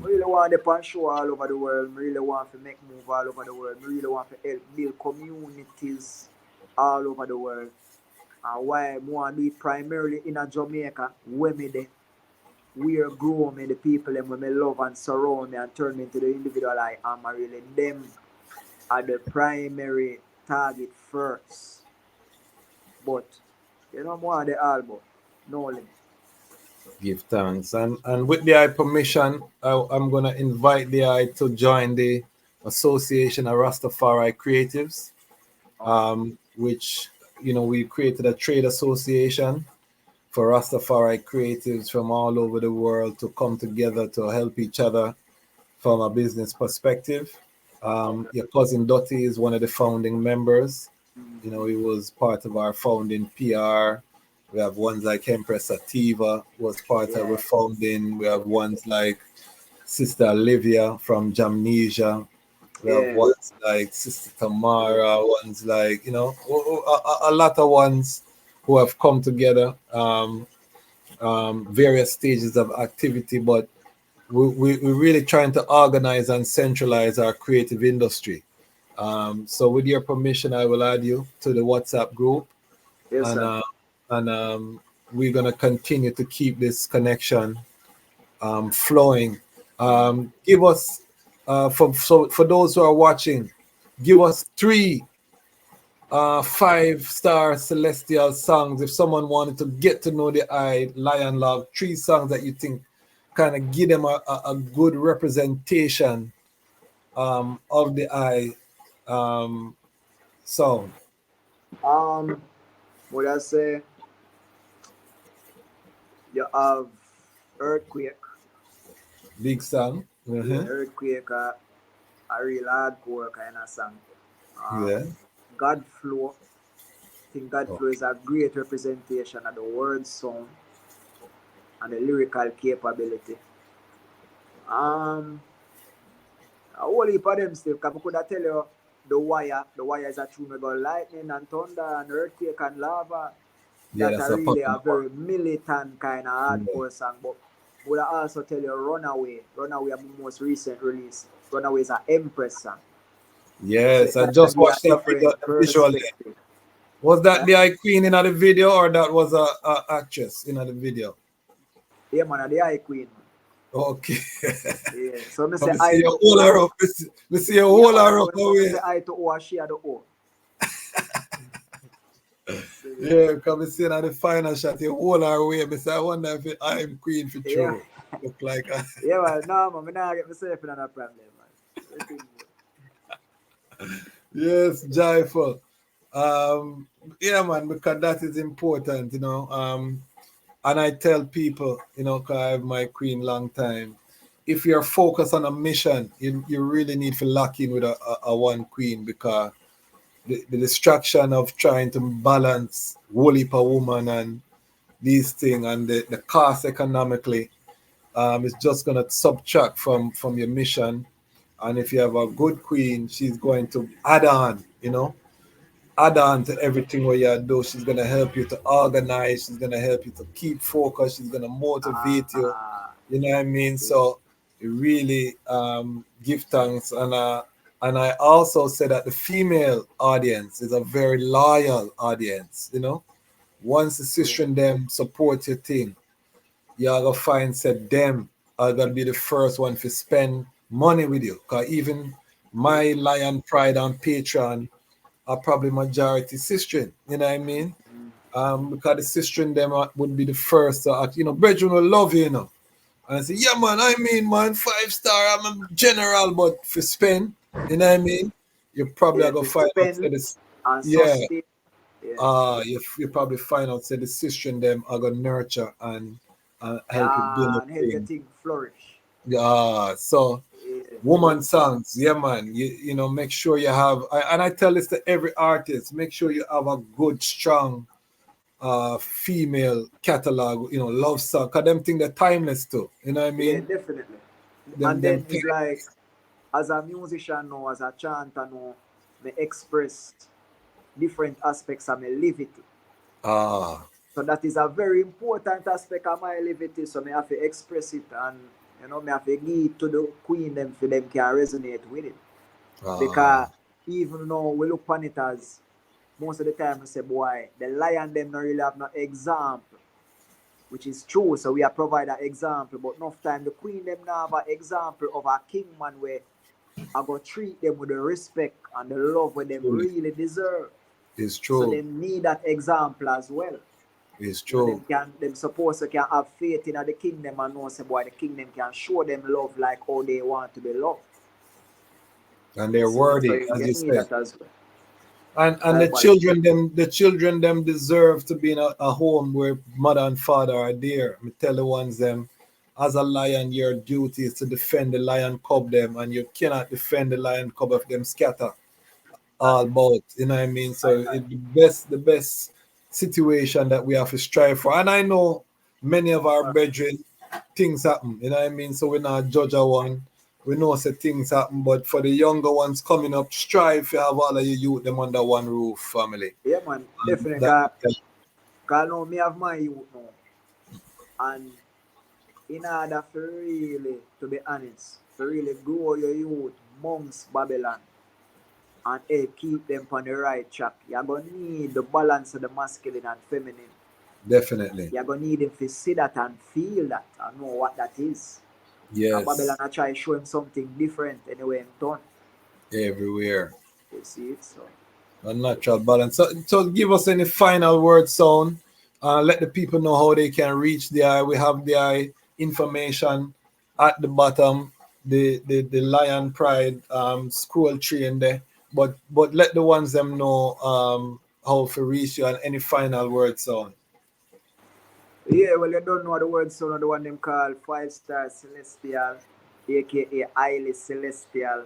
really want to pan show all over the world. I really want to make move all over the world. I really want to help build communities all over the world. And why I want to do it primarily in a Jamaica, where me there. We are grow me the people them when me love and surround me and turn me into the individual I am. I really them are the primary target first. But you know more the album. No limit. Give thanks. And with the I permission, I'm gonna invite the I to join the Association of Rastafari Creatives. Which we created a trade association for Rastafari creatives from all over the world to come together to help each other from a business perspective. Your cousin Dottie is one of the founding members. He was part of our founding PR. We have ones like Empress Sativa was part of our founding. We have ones like Sister Olivia from Jamnesia. We have ones like Sister Tamara, ones like, a lot of ones who have come together, various stages of activity, but we're really trying to organize and centralize our creative industry. So with your permission, I will add you to the WhatsApp group. Yes, sir. And we're going to continue to keep this connection flowing. Give us, for those who are watching, give us 3 5-star celestial songs. If someone wanted to get to know the Lion Love, 3 songs that you think kind of give them a good representation of the sound. What I say, you have Earthquake. Big song. Yeah, Earthquake, a real hardcore kind of song. God Flow. I think God Flow is a great representation of the word sound and the lyrical capability. A whole heap of them still, because I could have tell you the wire is a tune about lightning and thunder and earthquake and lava. That's really a very militant kind of hardcore song. But I would also tell you Runaway. Runaway is the most recent release. Runaway is an Empress song. Yes, so I just watched that video visually. Was that the Eye Queen in the video, or that was a actress in the video? Yeah, man, the Eye Queen. Okay. Yeah. So me say Come see I you to hold O. her up. Me see you Yeah, hold man, her so up when me away. say I to O, and she are the O. So, Yeah, come see at the final shot. You hold her away. Me say, I wonder if I'm queen for yeah. true. Look like Yeah, man, no, man, me not get myself in a problem, man. Everything good. yes, joyful. Yeah, man, because that is important, you know. And I tell people, you know, 'cause I have my queen long time. If you're focused on a mission, you really need to lock in with a one queen, because the distraction of trying to balance whole heap of woman and these things, and the cost economically, is just gonna subtract from your mission. And if you have a good queen, she's going to add on, you know, add on to everything what you do. She's gonna help you to organize. She's gonna help you to keep focus. She's gonna motivate you. Ah, You know what I mean? yeah. So you really give thanks, and I also say that the female audience is a very loyal audience. You know, once the sister and them support your thing, you're gonna find said them are gonna be the first one to spend money with you. Cause even my Lion Pride on Patreon are probably majority sistren. You know what I mean? Because the sistren them would be the first to act, you know, brethren will love you, you know. And I say, yeah man, I mean man, 5 star, I'm a general, but for spend, you know what I mean? You probably Yeah, are gonna to find out say spend this, and yeah. sustain. Yeah. You probably find out say the sistren them are gonna nurture and help you build Yeah, up and help your thing. thing flourish. Yeah, so Yeah. woman songs, yeah man, you know, make sure you have, and I tell this to every artist, make sure you have a good strong female catalog, you know, love song, because them thing they're timeless too, you know what I Yeah, mean? definitely. them And them then it's like, timeless. as a musician now, as a chanter now, me express different aspects of my livity. Ah, So that is a very important aspect of my livity. So me have to express it, and me have to give it to the queen them for them can resonate with it. ah, Because even though we look upon it as most of the time we say, boy, the lion them not really have no example, which is true. So we are provide an example, but enough time the queen them now have an example of a king man where I go treat them with the respect and the love where them truly, really deserve. it's So true, they need that example as well. it's Them true. can them supposed to can have faith in the kingdom and know say boy the kingdom can show them love like how they want to be loved. And You they're see, so worthy, as you you need said. that as well. And Likewise. the children them deserve to be in a home where mother and father are there. Me tell the ones them, as a lion, your duty is to defend the lion cub them, and you cannot defend the lion cub if them scatter all about. You know what I mean? So I, it the best situation that we have to strive for. And I know many of our brethren, things happen. You know what I mean? So we're not judge a one. We know say things happen, but for the younger ones coming up, strive to have all of your youth them under one roof, family. yeah man, definitely. That, Cause now me have my youth now, and in order for really, to be honest, for really grow your youth amongst Babylon and keep them on the right track, you're gonna need the balance of the masculine and feminine. definitely. You're gonna need him to see that and feel that and know what that is. And Babylon Yes. I try to show him something different anyway in turn. Everywhere. You see it? So A natural balance. So give us any final word sound. Let the people know how they can reach the eye. We have the eye information at the bottom, the Lion Pride scroll tree in there. But let the ones them know how to reach you, and any final word sound. yeah, well you don't know the word son of the one them called 5 star celestial, aka highly celestial.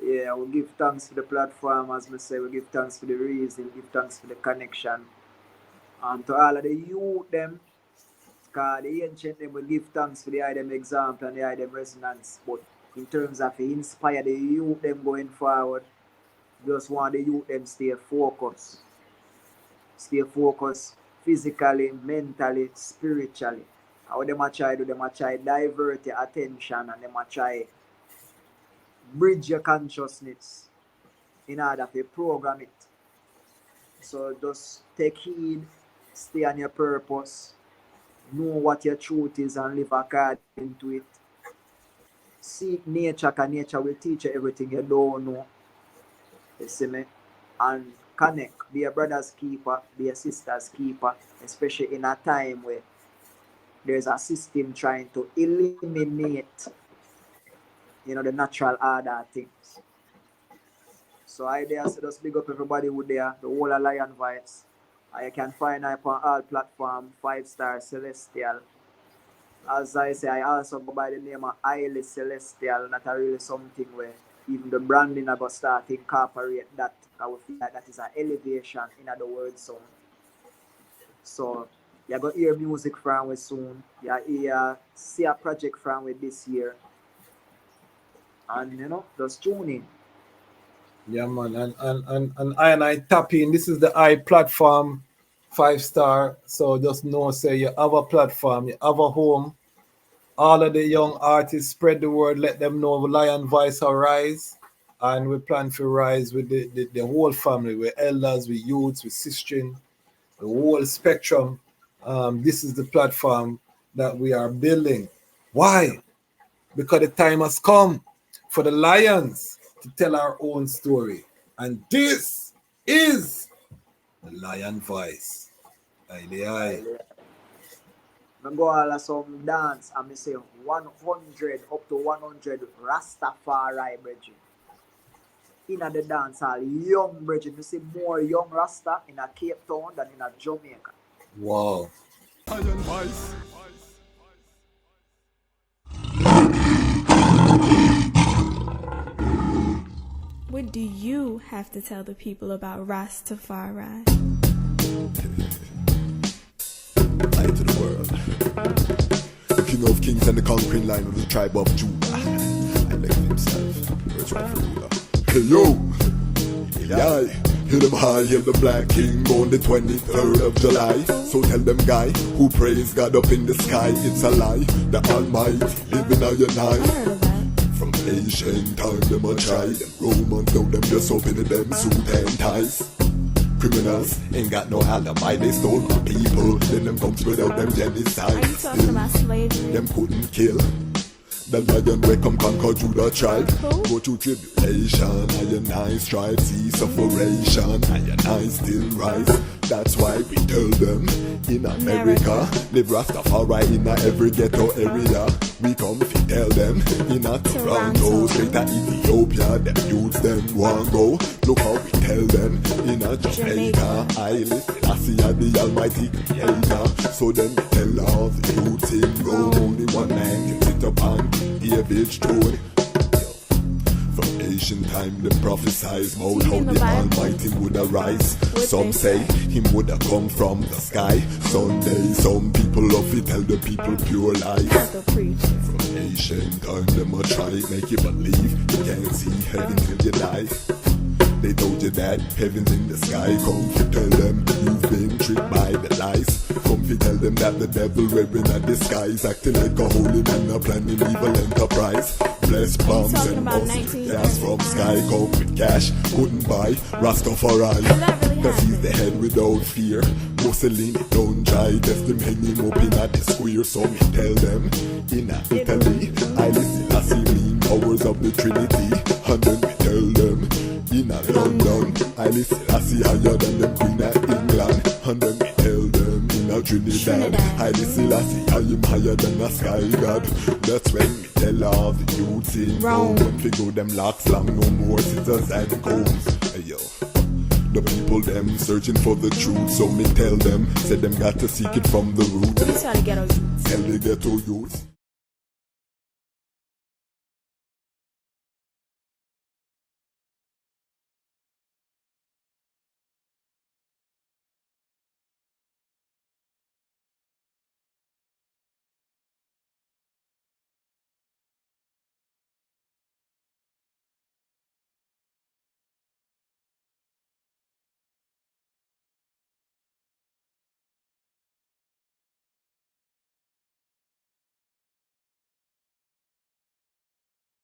Yeah, we give thanks for the platform, as we say, we give thanks for the reason, give thanks for the connection. And to all of the youth them, because the ancient them will give thanks for the item example and the item resonance. But in terms of inspire the youth them going forward, just want the youth them stay focused. Stay focused physically, mentally, spiritually. And what them a try do, them a try divert your attention and them a try bridge your consciousness in order to program it. So just take heed, stay on your purpose, know what your truth is and live according to it. Seek nature, because nature will teach you everything you don't know. You see me? And connect. Be a brother's keeper, be a sister's keeper, especially in a time where there's a system trying to eliminate, the natural order of things. So I dare say just big up everybody who there, the whole Lion Vibes. You can find I on all platforms, 5-star Celestial. As I say, I also go by the name of Highly Celestial, not really something where even the branding I got start to incorporate that. I would feel like that is an elevation in other words sound. So you're going to hear music from we soon. You see a project from we this year. And just tune in. Yeah, man. And I tap in. This is the I platform 5-star. So just know, say you have a platform, you have a home. All of the young artists, spread the word, let them know Lion Voice will rise. And we plan to rise with the whole family, with elders, with youths, with sisters, the whole spectrum. This is the platform that we are building. Why? Because the time has come for the Lions to tell our own story. And this is the Lion Voice. Aye. I go all some dance and I say 100 up to 100 Rastafari brethren. In the dance hall, young brethren. You see more young Rasta in a Cape Town than in a Jamaica. Wow. Lion Voice. What do you have to tell the people about Rastafari? Light to the world. King of kings and the conquering line of the tribe of Judah. I like himself. Where's Rastafari? Hey yo! Yeah. Hear them high, hear the black king on the 23rd of July. So tell them guy who praise God up in the sky, it's a lie. The Almighty living on your night. From ancient time them a try. Them Romans know them just open them suit and ties. Criminals ain't got no alibi, they stole my people. Then them come without them genocide. Are you talking about slavery? Them couldn't kill. The lion will come conquer Judah tribe. Go through tribulation, and I strive, see sufferation, and I still rise. That's why we tell them in America, live Rastafari in every ghetto area. We come to tell them in a Toronto, straight to Ethiopia, them youths them want go. Look how we tell them in a Jamaica. I listen, I see the Almighty Creator. So then we tell all the youths in Rome, only one man can sit upon David's throne. From ancient time, them prophesies about how the Almighty would arise. Some say him would have come from the sky. Someday, some people love it, tell the people pure lies. From ancient time, them a try make you believe you can't see heaven till you die. They told you that heaven's in the sky. Come to tell them you've been tricked by the lies. Come to tell them that the devil wearing a disguise, acting like a holy man, a planning evil enterprise. Bless bombs and mustard gas from sky. Come with cash, couldn't buy Rastafari. Cause he's the head without fear. Mussolini don't try, test them hanging up in a the square. So me tell them in a Italy, I listen, I see mean powers of the Trinity. And then we tell them in a London, I listen, I see higher than the Queen of England. And then we tell them in a Trinidad, I listen, I see I am higher than a sky god. That's when we tell all the youths in Rome, when we go them locks long, no more scissors and combs. Hey yo, the people them searching for the truth, so me tell them, say them got to seek it from the root. Tell the ghetto youths. Tell the ghetto youths.